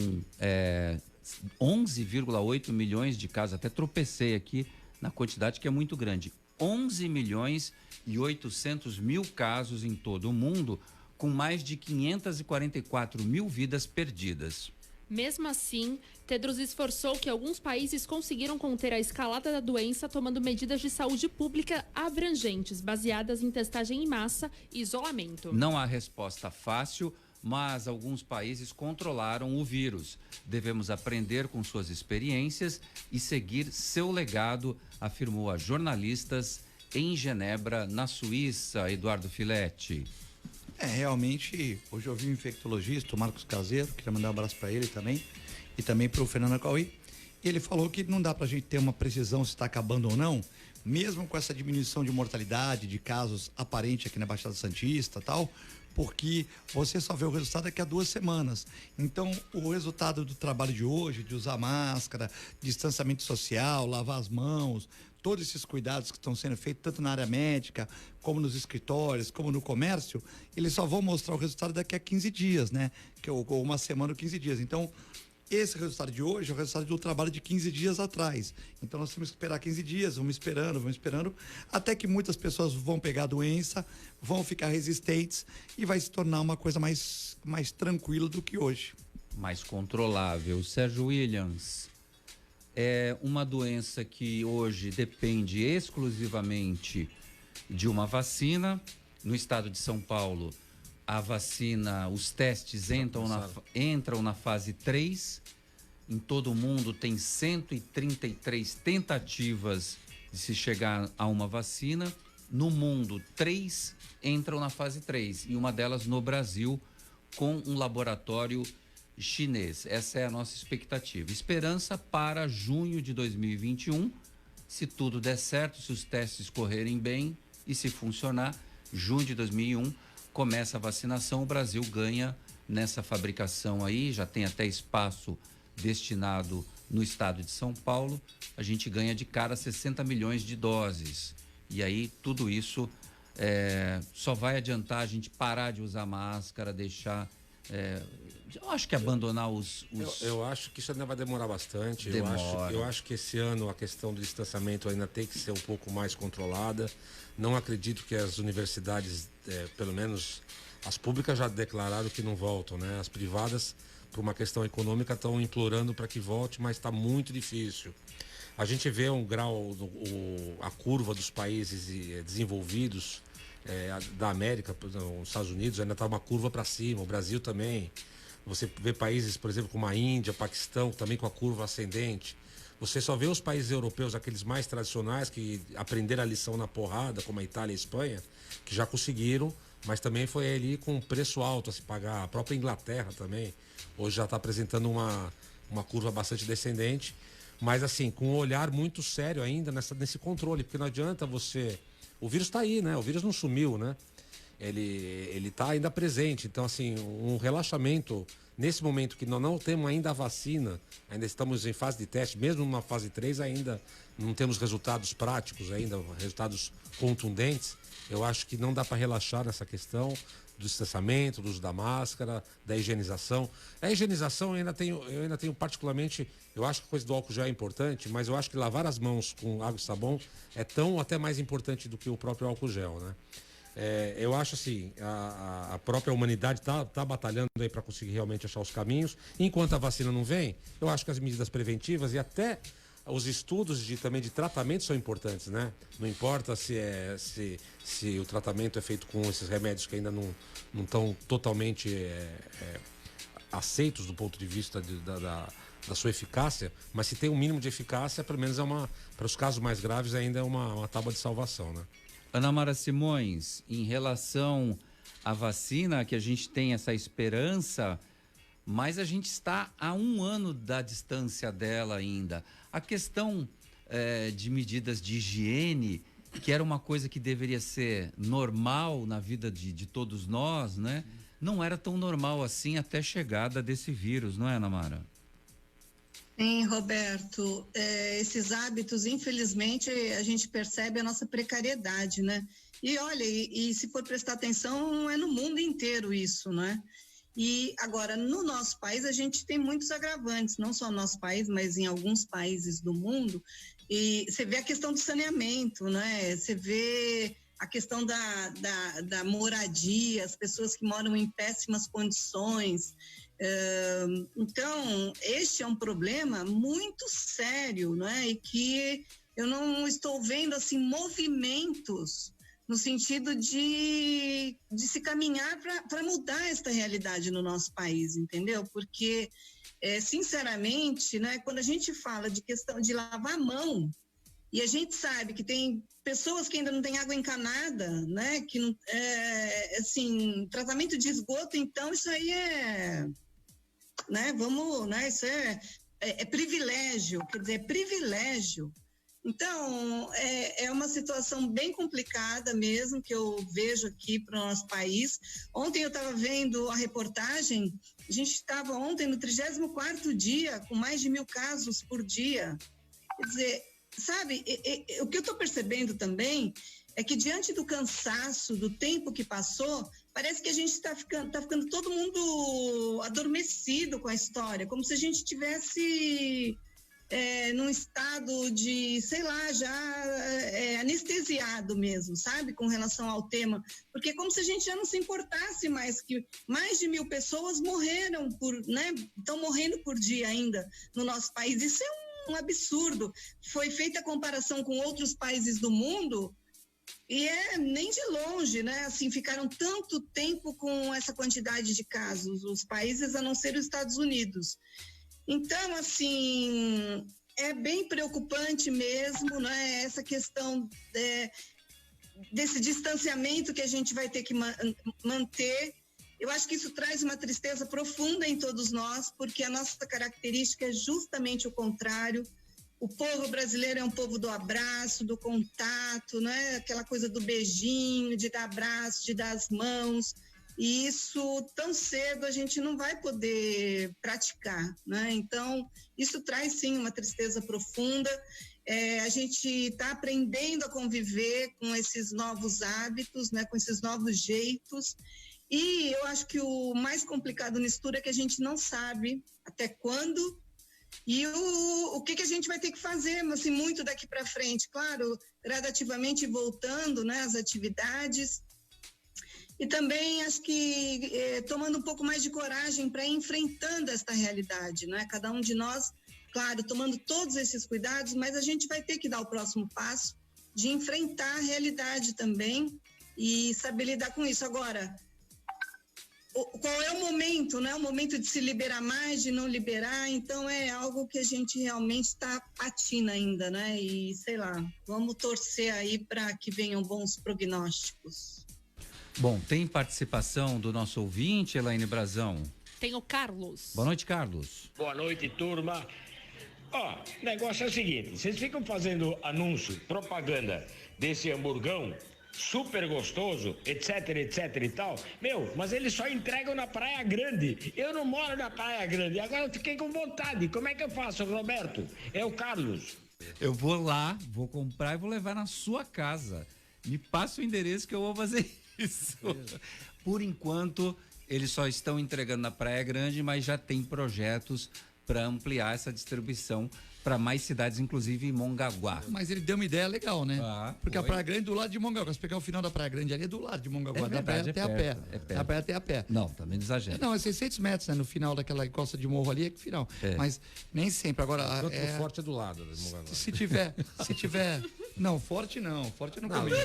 11,8 milhões de casos. Até tropecei aqui na quantidade, que é muito grande. 11 milhões e 800 mil casos em todo o mundo, com mais de 544 mil vidas perdidas. Mesmo assim, Tedros esforçou que alguns países conseguiram conter a escalada da doença tomando medidas de saúde pública abrangentes, baseadas em testagem em massa e isolamento. Não há resposta fácil, mas alguns países controlaram o vírus. Devemos aprender com suas experiências e seguir seu legado, afirmou a jornalistas em Genebra, na Suíça. Eduardo Filetti. Realmente, hoje eu vi um infectologista, o Marcos Caseiro, queria mandar um abraço para ele também, e também para o Fernando Cauí. Ele falou que não dá para a gente ter uma precisão se está acabando ou não, mesmo com essa diminuição de mortalidade, de casos aparente aqui na Baixada Santista e tal, porque você só vê o resultado daqui a 2 semanas. Então, o resultado do trabalho de hoje, de usar máscara, distanciamento social, lavar as mãos, todos esses cuidados que estão sendo feitos, tanto na área médica, como nos escritórios, como no comércio, eles só vão mostrar o resultado daqui a 15 dias, né? Ou uma semana ou 15 dias. Então, esse resultado de hoje é o resultado do trabalho de 15 dias atrás. Então, nós temos que esperar 15 dias, vamos esperando, até que muitas pessoas vão pegar a doença, vão ficar resistentes e vai se tornar uma coisa mais tranquila do que hoje. Mais controlável. Sérgio Williams, é uma doença que hoje depende exclusivamente de uma vacina. No estado de São Paulo, a vacina, os testes entram na fase 3. Em todo o mundo tem 133 tentativas de se chegar a uma vacina. No mundo, 3 entram na fase 3 e uma delas no Brasil com um laboratório chinês. Essa é a nossa expectativa. Esperança para junho de 2021, se tudo der certo, se os testes correrem bem e se funcionar, junho de 2001 começa a vacinação, o Brasil ganha nessa fabricação aí, já tem até espaço destinado no estado de São Paulo, a gente ganha de cara 60 milhões de doses. E aí tudo isso só vai adiantar a gente parar de usar máscara, deixar... eu acho que abandonar os... Eu acho que isso ainda vai demorar bastante. Demora. Eu acho que esse ano a questão do distanciamento ainda tem que ser um pouco mais controlada. Não acredito que as universidades, pelo menos as públicas, já declararam que não voltam, né? As privadas, por uma questão econômica, estão implorando para que volte, mas está muito difícil. A gente vê um grau, a curva dos países desenvolvidos da América, nos Estados Unidos, ainda está uma curva para cima, o Brasil também. Você vê países, por exemplo, como a Índia, Paquistão, também com a curva ascendente. Você só vê os países europeus, aqueles mais tradicionais, que aprenderam a lição na porrada, como a Itália e a Espanha, que já conseguiram, mas também foi ali com um preço alto a se pagar. A própria Inglaterra também, hoje já está apresentando uma curva bastante descendente. Mas assim, com um olhar muito sério ainda nesse controle, porque não adianta você... O vírus está aí, né? O vírus não sumiu, né? Ele está ainda presente. Então, assim, um relaxamento nesse momento que nós não temos ainda a vacina, ainda estamos em fase de teste, mesmo numa fase 3 ainda não temos resultados práticos ainda, resultados contundentes. Eu acho que não dá para relaxar nessa questão do distanciamento, do uso da máscara, da higienização. A higienização eu ainda tenho particularmente, eu acho que a coisa do álcool já é importante, mas eu acho que lavar as mãos com água e sabão é tão ou até mais importante do que o próprio álcool gel, né? Eu acho assim, a própria humanidade tá batalhando aí para conseguir realmente achar os caminhos. Enquanto a vacina não vem, eu acho que as medidas preventivas e até os estudos também de tratamento são importantes, né? Não importa se o tratamento é feito com esses remédios que ainda não estão totalmente aceitos do ponto de vista da sua eficácia, mas se tem um mínimo de eficácia, pelo menos para os casos mais graves ainda é uma tábua de salvação, né? Ana Mara Simões, em relação à vacina, que a gente tem essa esperança, mas a gente está a 1 ano da distância dela ainda. A questão de medidas de higiene, que era uma coisa que deveria ser normal na vida de todos nós, né? Não era tão normal assim até a chegada desse vírus, não é, Ana Mara? Sim, Roberto, esses hábitos, infelizmente, a gente percebe a nossa precariedade, né? E olha, e se for prestar atenção, é no mundo inteiro isso, né? E agora, no nosso país, a gente tem muitos agravantes, não só no nosso país, mas em alguns países do mundo. E você vê a questão do saneamento, né? Você vê a questão da moradia, as pessoas que moram em péssimas condições. Então, este é um problema muito sério, né? E que eu não estou vendo assim movimentos no sentido de se caminhar para mudar esta realidade no nosso país, entendeu? Porque, sinceramente, né, quando a gente fala de questão de lavar a mão, e a gente sabe que tem pessoas que ainda não têm água encanada, né? Que não, assim, tratamento de esgoto, então isso aí né? Vamos, né? Isso é privilégio, quer dizer, é privilégio. Então, é uma situação bem complicada mesmo que eu vejo aqui para o nosso país. Ontem eu estava vendo a reportagem, a gente estava ontem no 34º dia, com mais de 1.000 casos por dia. Quer dizer, sabe, o que eu estou percebendo também é que diante do cansaço, do tempo que passou, parece que a gente está ficando todo mundo adormecido com a história, como se a gente tivesse num estado de, sei lá, já anestesiado mesmo, sabe, com relação ao tema, porque é como se a gente já não se importasse mais, que mais de 1.000 pessoas morreram estão morrendo por dia ainda no nosso país. Isso é um absurdo. Foi feita a comparação com outros países do mundo, e nem de longe, né? Assim, ficaram tanto tempo com essa quantidade de casos, os países a não ser os Estados Unidos. Então, assim, é bem preocupante mesmo, né? Essa questão desse distanciamento que a gente vai ter que manter. Eu acho que isso traz uma tristeza profunda em todos nós, porque a nossa característica é justamente o contrário. O povo brasileiro é um povo do abraço, do contato, né? Aquela coisa do beijinho, de dar abraço, de dar as mãos. E isso, tão cedo, a gente não vai poder praticar, né? Então, isso traz, sim, uma tristeza profunda. A gente está aprendendo a conviver com esses novos hábitos, né? Com esses novos jeitos. E eu acho que o mais complicado nisso tudo é que a gente não sabe até quando e o que a gente vai ter que fazer, assim, muito daqui para frente. Claro, gradativamente voltando, né, às atividades. E também acho que tomando um pouco mais de coragem para ir enfrentando esta realidade, né? Cada um de nós, claro, tomando todos esses cuidados, mas a gente vai ter que dar o próximo passo de enfrentar a realidade também e saber lidar com isso. Agora, qual é o momento, né? O momento de se liberar mais, de não liberar, então é algo que a gente realmente está patina ainda, né? E sei lá, vamos torcer aí para que venham bons prognósticos. Bom, tem participação do nosso ouvinte, Elaine Brazão? Tem o Carlos. Boa noite, Carlos. Boa noite, turma. Ó, o negócio é o seguinte, vocês ficam fazendo anúncio, propaganda desse hamburgão super gostoso, etc, etc e tal. Meu, mas eles só entregam na Praia Grande. Eu não moro na Praia Grande. Agora eu fiquei com vontade. Como é que eu faço, Roberto? É o Carlos. Eu vou lá, vou comprar e vou levar na sua casa. Me passa o endereço que eu vou fazer isso. Por enquanto, eles só estão entregando na Praia Grande, mas já tem projetos para ampliar essa distribuição para mais cidades, inclusive em Mongaguá. Mas ele deu uma ideia legal, né? Porque foi. a Praia Grande é do lado de Mongaguá. Se pegar o final da Praia Grande ali, é do lado de Mongaguá. É Da praia verdade, até a pé. é perto. Da praia até a pé. Não, também não exagera. Não, é 600 metros, né? No final daquela costa de morro ali é que final. Mas nem sempre. Agora, Enquanto o Forte é do lado de Mongaguá. se tiver... Não, Forte não comigo.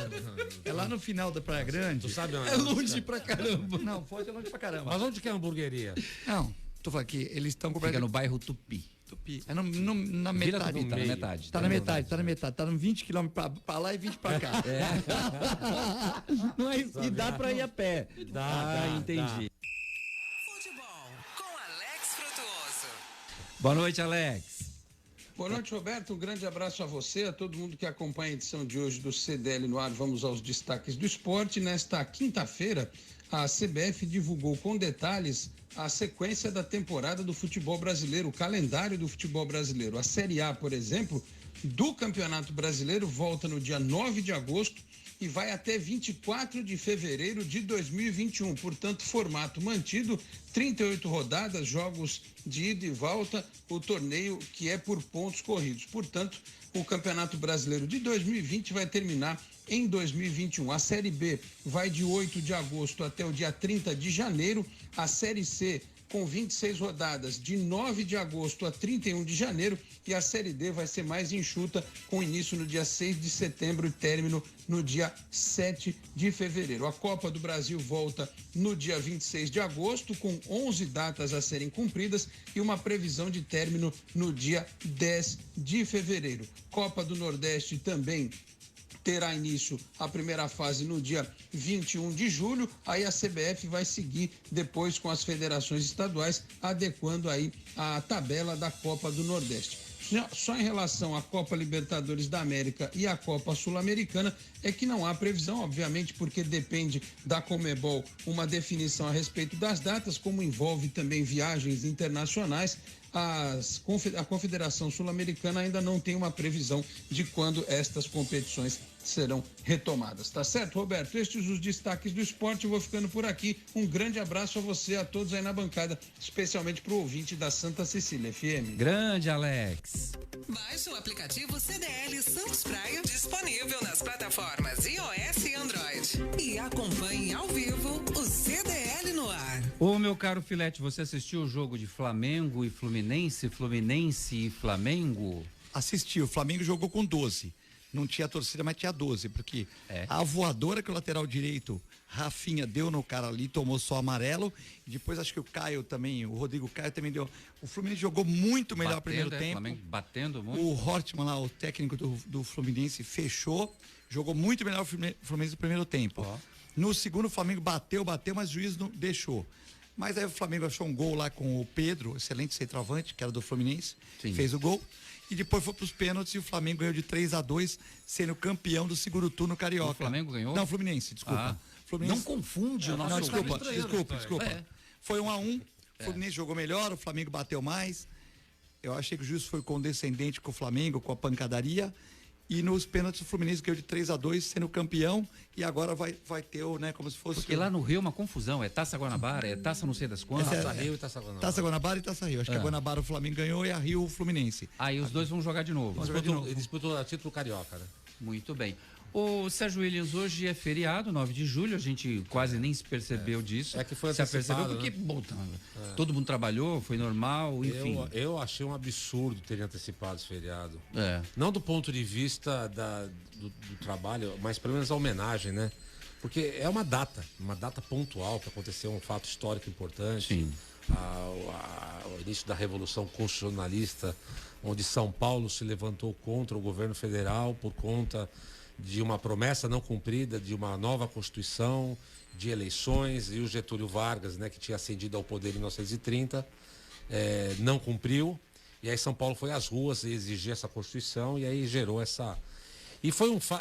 É lá no final da Praia Grande. Tu sabe onde? É longe pra caramba. Não, Forte é longe pra caramba. Mas onde que é a hamburgueria? Não, tô falando que eles estão Fica no bairro Tupi. É na Vila metade. Tupi, tá na metade. Tá na metade. Tá no 20 km pra lá e 20 pra cá. Não é isso. E dá pra ir a pé. Entendi. Boa noite, Alex. Boa noite, Roberto. Um grande abraço a você, a todo mundo que acompanha a edição de hoje do CDL no ar. Vamos aos destaques do esporte. Nesta quinta-feira, a CBF divulgou com detalhes a sequência da temporada do futebol brasileiro, o calendário do futebol brasileiro. A Série A, por exemplo, do Campeonato Brasileiro volta no dia 9 de agosto e vai até 24 de fevereiro de 2021. Portanto, formato mantido, 38 rodadas, jogos de ida e volta, o torneio que é por pontos corridos. Portanto, o Campeonato Brasileiro de 2020 vai terminar em 2021. A Série B vai de 8 de agosto até o dia 30 de janeiro. A Série C, com 26 rodadas, de 9 de agosto a 31 de janeiro. E a Série D vai ser mais enxuta, com início no dia 6 de setembro e término no dia 7 de fevereiro. A Copa do Brasil volta no dia 26 de agosto, com 11 datas a serem cumpridas e uma previsão de término no dia 10 de fevereiro. Copa do Nordeste também terá início a primeira fase no dia 21 de julho, aí a CBF vai seguir depois com as federações estaduais, adequando aí a tabela da Copa do Nordeste. Só em relação à Copa Libertadores da América e à Copa Sul-Americana é que não há previsão, obviamente, porque depende da Conmebol uma definição a respeito das datas, como envolve também viagens internacionais. A Confederação Sul-Americana ainda não tem uma previsão de quando estas competições serão retomadas. Tá certo, Roberto? Estes os destaques do esporte. Eu vou ficando por aqui. Um grande abraço a você, a todos aí na bancada, especialmente para o ouvinte da Santa Cecília FM. Grande, Alex. Baixe o aplicativo CDL Santos Praia, disponível nas plataformas iOS e Android. E acompanhe ao vivo o CDL no ar. Ô, meu caro Filete, você assistiu o jogo de Flamengo e Fluminense e Flamengo? Assisti, o Flamengo jogou com 12. Não tinha torcida, mas tinha 12, porque a voadora que o lateral direito, Rafinha, deu no cara ali, tomou só amarelo, e depois acho que o Caio também, o Rodrigo Caio também deu. O Fluminense jogou muito melhor no primeiro tempo. Flamengo batendo muito. O Hortman lá, o técnico do Fluminense, fechou, jogou muito melhor o Fluminense no primeiro tempo. No segundo, o Flamengo bateu, mas o juiz não deixou. Mas aí o Flamengo achou um gol lá com o Pedro, excelente centroavante, que era do Fluminense, fez o gol. E depois foi para os pênaltis e o Flamengo ganhou de 3-2, sendo campeão do segundo turno carioca. O Flamengo ganhou? Não, Fluminense, desculpa. Não confunde o nosso... Desculpa. Foi 1-1, o Fluminense jogou melhor, o Flamengo bateu mais. Eu achei que o juiz foi condescendente com o Flamengo, com a pancadaria. E nos pênaltis o Fluminense ganhou de 3-2, sendo campeão, e agora vai ter o, né, como se fosse... Porque lá no Rio é uma confusão, é Taça Guanabara, é Taça não sei das quantas. Taça Rio e Taça Guanabara. Taça Guanabara e Taça Rio. Acho que a Guanabara o Flamengo ganhou e a Rio o Fluminense. Aí os dois vão jogar de novo. Ele disputou o título carioca, né? Muito bem. O Sérgio Williams, hoje é feriado, 9 de julho, a gente quase nem se percebeu disso. É que foi se antecipado, apercebeu porque, né? bom, todo mundo trabalhou, foi normal, enfim. Eu achei um absurdo terem antecipado esse feriado. É. Não do ponto de vista do trabalho, mas pelo menos a homenagem, né? Porque é uma data pontual para acontecer um fato histórico importante. Sim. O início da Revolução Constitucionalista, onde São Paulo se levantou contra o governo federal por conta de uma promessa não cumprida, de uma nova Constituição, de eleições, e o Getúlio Vargas, né, que tinha ascendido ao poder em 1930, não cumpriu, E aí São Paulo foi às ruas exigir essa Constituição e aí gerou essa...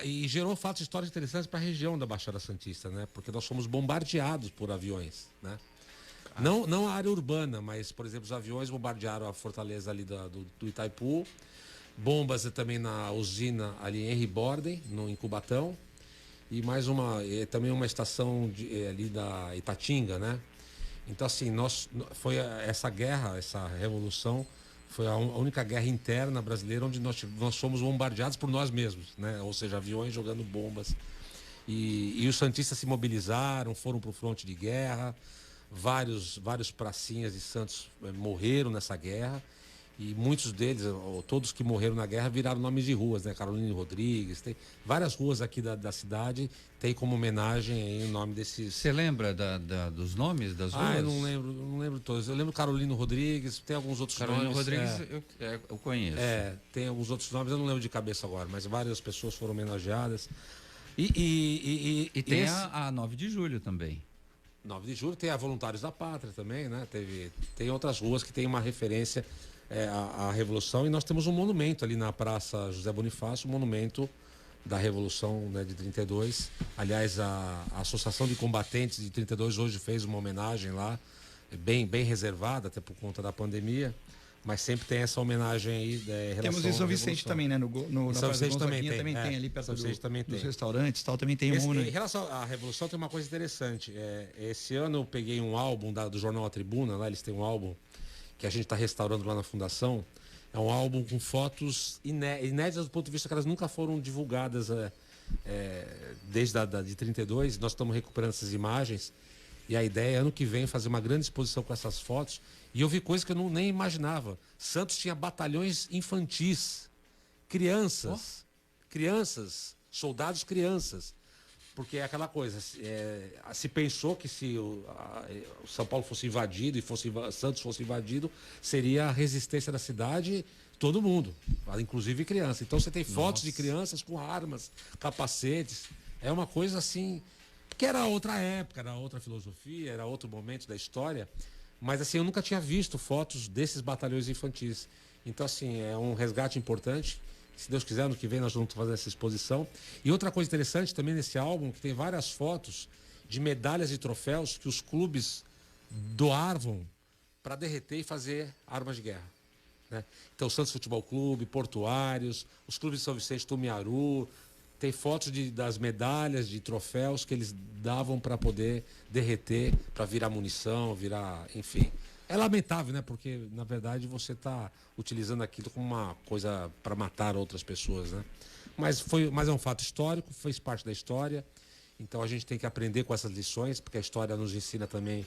E gerou fatos históricos interessantes para a região da Baixada Santista, né? Porque nós fomos bombardeados por aviões, né? Não a área urbana, mas, por exemplo, os aviões bombardearam a fortaleza ali do Itaipu, bombas também na usina ali em Henry Borden, em Cubatão, e também uma estação ali da Ipatinga, né? Então, assim, foi essa guerra, essa revolução, foi a única guerra interna brasileira onde nós fomos bombardeados por nós mesmos, né? Ou seja, aviões jogando bombas. E os santistas se mobilizaram, foram para o fronte de guerra, vários pracinhas de Santos morreram nessa guerra. E muitos deles, ou todos que morreram na guerra, viraram nomes de ruas, né? Carolina Rodrigues, tem várias ruas aqui da cidade, tem como homenagem aí o nome desses... Você lembra dos nomes das ruas? Eu não lembro todos. Eu lembro Carolina Rodrigues, tem alguns outros Carolina nomes. Rodrigues eu conheço. Tem alguns outros nomes, eu não lembro de cabeça agora, mas várias pessoas foram homenageadas. E tem a 9 de julho também. 9 de julho, tem a Voluntários da Pátria também, né? Tem outras ruas que tem uma referência à Revolução, e nós temos um monumento ali na Praça José Bonifácio, um monumento da Revolução, né, de 32. Aliás, a Associação de Combatentes de 32 hoje fez uma homenagem lá, bem reservada, até por conta da pandemia, mas sempre tem essa homenagem aí. Temos em São Vicente também, né? No São Vicente também tem ali perto dos restaurantes, tal, também tem Em relação à Revolução, tem uma coisa interessante. Esse ano eu peguei um álbum do jornal A Tribuna, lá eles têm um álbum que a gente está restaurando lá na Fundação. É um álbum com fotos inéditas do ponto de vista que elas nunca foram divulgadas desde de 32. Nós estamos recuperando essas imagens. E a ideia é, ano que vem, fazer uma grande exposição com essas fotos. E eu vi coisas que eu nem imaginava. Santos tinha batalhões infantis. Crianças, soldados crianças. Porque é aquela coisa, se pensou que se o São Paulo fosse invadido e Santos fosse invadido, seria a resistência da cidade, todo mundo, inclusive criança. Então você tem fotos de crianças com armas, capacetes. É uma coisa assim, que era outra época, era outra filosofia, era outro momento da história. Mas assim, eu nunca tinha visto fotos desses batalhões infantis. Então assim, é um resgate importante. Se Deus quiser, ano que vem nós vamos fazer essa exposição. E outra coisa interessante também nesse álbum, que tem várias fotos de medalhas e troféus que os clubes doavam para derreter e fazer armas de guerra, né? Então, Santos Futebol Clube, Portuários, os clubes de São Vicente, Tumiaru, tem fotos das medalhas, de troféus que eles davam para poder derreter, para virar munição, enfim. É lamentável, né? Porque, na verdade, você está utilizando aquilo como uma coisa para matar outras pessoas, né? Mas é um fato histórico, fez parte da história. Então a gente tem que aprender com essas lições, porque a história nos ensina também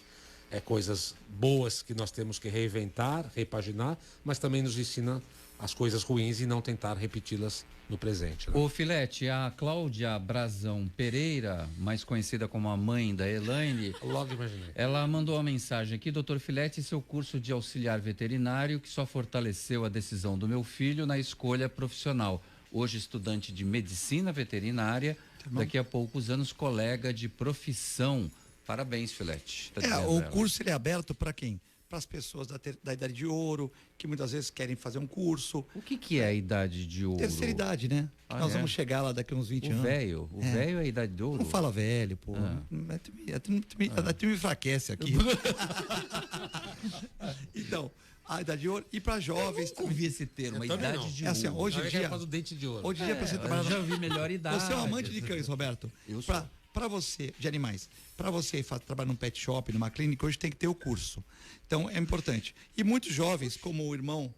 coisas boas que nós temos que reinventar, repaginar, mas também nos ensina as coisas ruins e não tentar repeti-las no presente, né? Ô Filete, a Cláudia Brazão Pereira, mais conhecida como a mãe da Elaine, logo imaginei. Ela mandou uma mensagem aqui: doutor Filete, seu curso de auxiliar veterinário que só fortaleceu a decisão do meu filho na escolha profissional. Hoje estudante de medicina veterinária, daqui a poucos anos colega de profissão. Parabéns, Filete. O curso ele é aberto para quem? Para as pessoas da idade de ouro, que muitas vezes querem fazer um curso. O que é a idade de ouro? Terceira idade, né? Nós vamos chegar lá daqui a uns 20 anos. O velho é a idade de ouro? Não fala velho, pô. Tu me enfraquece aqui. Então, a idade de ouro e para jovens. Eu ouvi esse termo, a idade de ouro. Assim, hoje em dia. Do dente de ouro. Hoje em dia, para você trabalhar. Eu já vi melhor idade. Você é um amante de cães, Roberto? Eu sou. Para você, de animais, para você trabalhar num pet shop, numa clínica, hoje tem que ter o curso. Então, é importante. E muitos jovens, como o irmão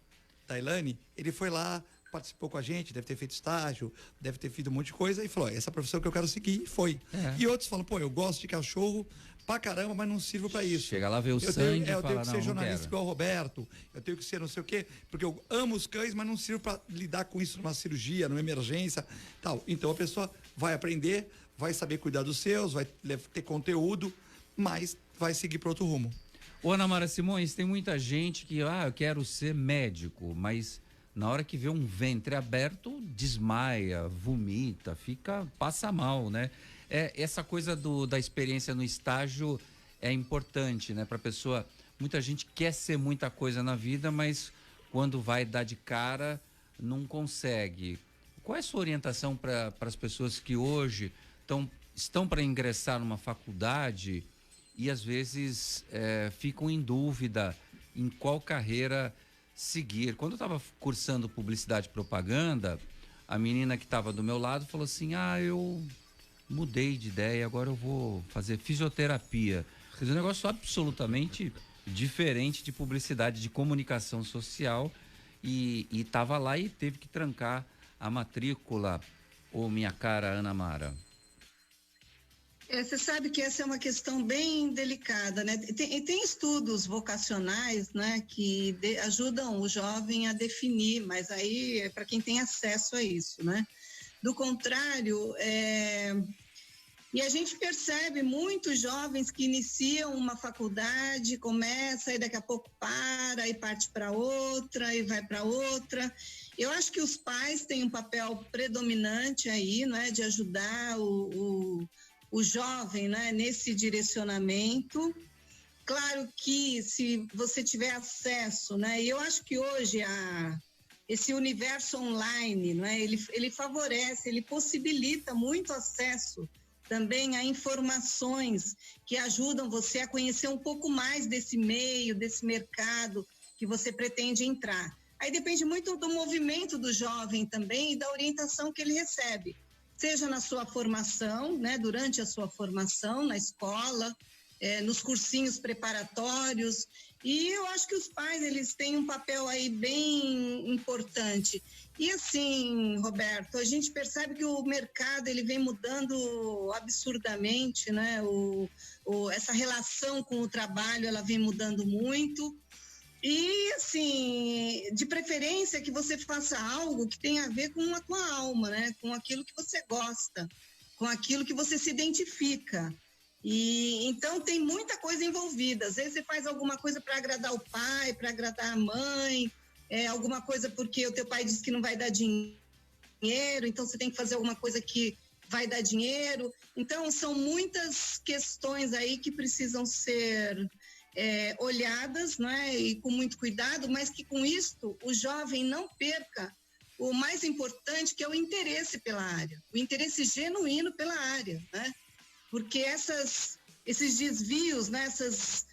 da Elaine, ele foi lá, participou com a gente, deve ter feito estágio, deve ter feito um monte de coisa, e falou, essa profissão que eu quero seguir, e foi. E outros falam, eu gosto de cachorro pra caramba, mas não sirvo para isso. Chega lá, vê o sangue eu tenho que ser jornalista igual o Roberto, eu tenho que ser não sei o quê, porque eu amo os cães, mas não sirvo para lidar com isso numa cirurgia, numa emergência, tal. Então, a pessoa vai aprender, vai saber cuidar dos seus, vai ter conteúdo, mas vai seguir para outro rumo. Ô, Ana Mara Simões, tem muita gente que, eu quero ser médico, mas na hora que vê um ventre aberto, desmaia, vomita, passa mal, né? Essa coisa da experiência no estágio é importante, né? Pra pessoa, muita gente quer ser muita coisa na vida, mas quando vai dar de cara, não consegue. Qual é a sua orientação para as pessoas que hoje estão para ingressar numa faculdade e às vezes ficam em dúvida em qual carreira seguir? Quando eu estava cursando publicidade e propaganda, a menina que estava do meu lado falou assim: eu mudei de ideia, agora eu vou fazer fisioterapia. Quer dizer, um negócio absolutamente diferente de publicidade, de comunicação social, e estava lá e teve que trancar a matrícula. Ô, minha cara Ana Mara. Você sabe que essa é uma questão bem delicada, né? Tem estudos vocacionais, né, que ajudam o jovem a definir, mas aí é para quem tem acesso a isso, né? Do contrário, e a gente percebe muitos jovens que iniciam uma faculdade, começa e daqui a pouco para e parte para outra e vai para outra. Eu acho que os pais têm um papel predominante aí, né, de ajudar o jovem, né, nesse direcionamento. Claro que se você tiver acesso, né, e eu acho que hoje esse universo online, né, ele favorece, ele possibilita muito acesso também a informações que ajudam você a conhecer um pouco mais desse meio, desse mercado que você pretende entrar. Aí depende muito do movimento do jovem também e da orientação que ele recebe, seja na sua formação, né, durante a sua formação na escola, nos cursinhos preparatórios. E eu acho que os pais, eles têm um papel aí bem importante. E assim, Roberto, a gente percebe que o mercado, ele vem mudando absurdamente, né? Essa relação com o trabalho, ela vem mudando muito. E assim, de preferência que você faça algo que tenha a ver com a tua alma, né? Com aquilo que você gosta, com aquilo que você se identifica. E então tem muita coisa envolvida. Às vezes você faz alguma coisa para agradar o pai, para agradar a mãe, alguma coisa porque o teu pai disse que não vai dar dinheiro, então você tem que fazer alguma coisa que vai dar dinheiro. Então são muitas questões aí que precisam ser olhadas, né, e com muito cuidado, mas que com isto o jovem não perca o mais importante, que é o interesse pela área, o interesse genuíno pela área, né? Porque esses desvios, né, essas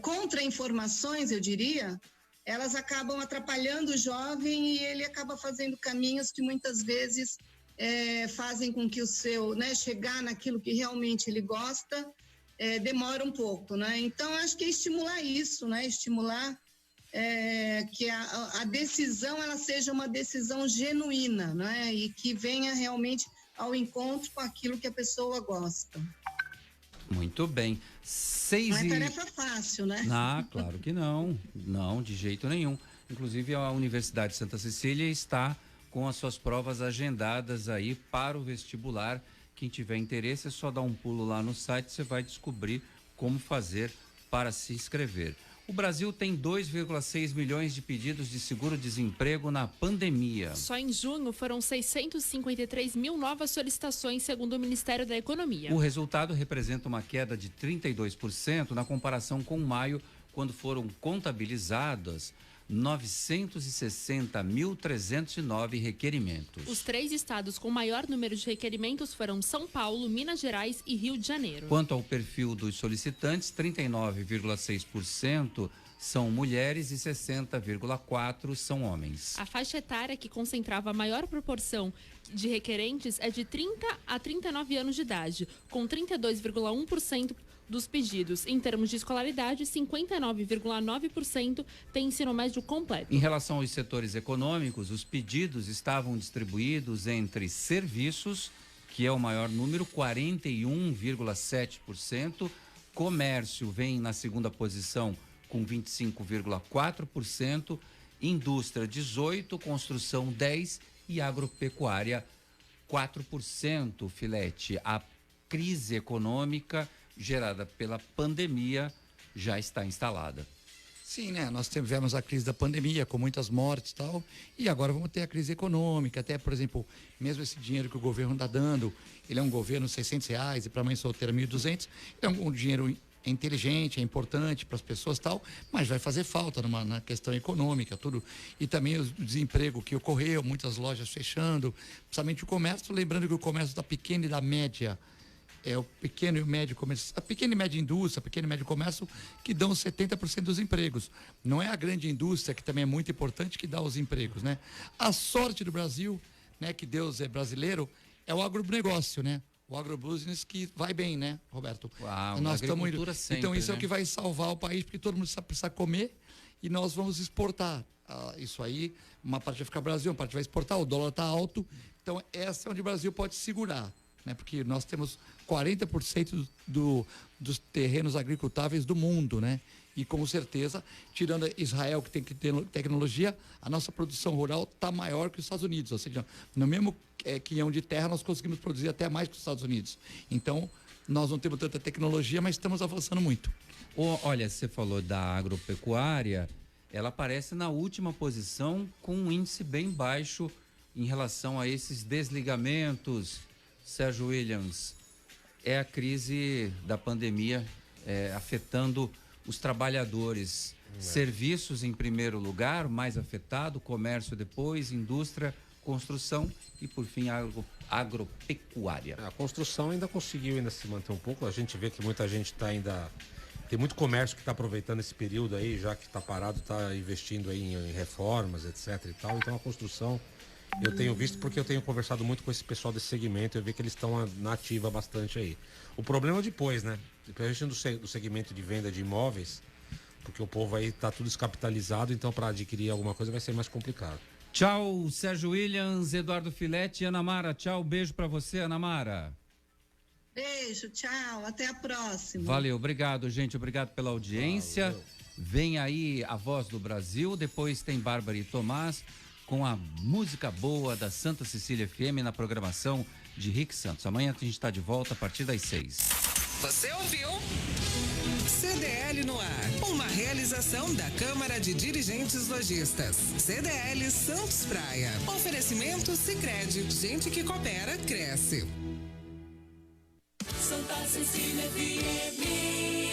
contra-informações, eu diria, elas acabam atrapalhando o jovem e ele acaba fazendo caminhos que muitas vezes fazem com que o seu, né, chegar naquilo que realmente ele gosta, demora um pouco, né? Então, acho que é estimular isso, né? Estimular que a decisão, ela seja uma decisão genuína, né? E que venha realmente ao encontro com aquilo que a pessoa gosta. Muito bem. Não é tarefa fácil, né? Claro que não. Não, de jeito nenhum. Inclusive, a Universidade de Santa Cecília está com as suas provas agendadas aí para o vestibular. Quem tiver interesse é só dar um pulo lá no site, você vai descobrir como fazer para se inscrever. O Brasil tem 2,6 milhões de pedidos de seguro-desemprego na pandemia. Só em junho foram 653 mil novas solicitações, segundo o Ministério da Economia. O resultado representa uma queda de 32% na comparação com maio, quando foram contabilizadas 960.309 requerimentos. Os 3 estados com maior número de requerimentos foram São Paulo, Minas Gerais e Rio de Janeiro. Quanto ao perfil dos solicitantes, 39,6% são mulheres e 60,4% são homens. A faixa etária que concentrava a maior proporção de requerentes é de 30 a 39 anos de idade, com 32,1% dos pedidos. Em termos de escolaridade, 59,9% tem ensino médio completo. Em relação aos setores econômicos, os pedidos estavam distribuídos entre serviços, que é o maior número, 41,7%, comércio vem na segunda posição com 25,4%, indústria 18%, construção 10% e agropecuária 4%, Filete. A crise econômica gerada pela pandemia já está instalada. Sim, né? Nós tivemos a crise da pandemia com muitas mortes e tal, e agora vamos ter a crise econômica. Até, por exemplo, mesmo esse dinheiro que o governo está dando, ele é um governo R$ 600 e para mãe solteira R$ 1.200, é um dinheiro é inteligente, é importante para as pessoas e tal, mas vai fazer falta na questão econômica, tudo. E também o desemprego que ocorreu, muitas lojas fechando, principalmente o comércio, lembrando que o comércio da pequena e da média, é o pequeno e o médio comércio, a pequena e média indústria, pequeno e médio comércio que dão 70% dos empregos. Não é a grande indústria, que também é muito importante, que dá os empregos, né? A sorte do Brasil, né, que Deus é brasileiro, é o agronegócio, né? O agrobusiness que vai bem, né, Roberto? Uau, nós estamos indo. sempre, então isso é né? o que vai salvar o país, porque todo mundo precisa comer e nós vamos exportar. Isso aí, uma parte vai ficar Brasil, uma parte vai exportar, o dólar está alto. Então essa é onde o Brasil pode segurar, né? Porque nós temos 40% dos terrenos agricultáveis do mundo, né? E com certeza, tirando Israel, que tem que ter tecnologia, a nossa produção rural está maior que os Estados Unidos. Ou seja, no mesmo quinhão de terra, nós conseguimos produzir até mais que os Estados Unidos. Então, nós não temos tanta tecnologia, mas estamos avançando muito. Olha, você falou da agropecuária, ela aparece na última posição com um índice bem baixo em relação a esses desligamentos. Sérgio Williams, é a crise da pandemia afetando os trabalhadores. Serviços em primeiro lugar, mais afetado, comércio depois, indústria, construção e, por fim, agropecuária. A construção ainda conseguiu se manter um pouco. A gente vê que muita gente está ainda... Tem muito comércio que está aproveitando esse período aí, já que está parado, está investindo aí em reformas, etc e tal. Então a construção, eu tenho visto porque eu tenho conversado muito com esse pessoal desse segmento, eu vi que eles estão na ativa bastante aí. O problema é depois, né? Depois do segmento de venda de imóveis, porque o povo aí está tudo descapitalizado, então para adquirir alguma coisa vai ser mais complicado. Tchau, Sérgio Williams, Eduardo Filete e Ana Mara. Tchau, beijo para você, Ana Mara. Beijo, tchau, até a próxima. Valeu, obrigado, gente, obrigado pela audiência. Valeu. Vem aí a Voz do Brasil, depois tem Bárbara e Tomás com a música boa da Santa Cecília FM na programação de Rick Santos. Amanhã a gente está de volta a partir das 6. Você ouviu? CDL no ar, uma realização da Câmara de Dirigentes Lojistas. CDL Santos Praia. Oferecimento Sicredi, gente que coopera, cresce. Santa Cecília FM.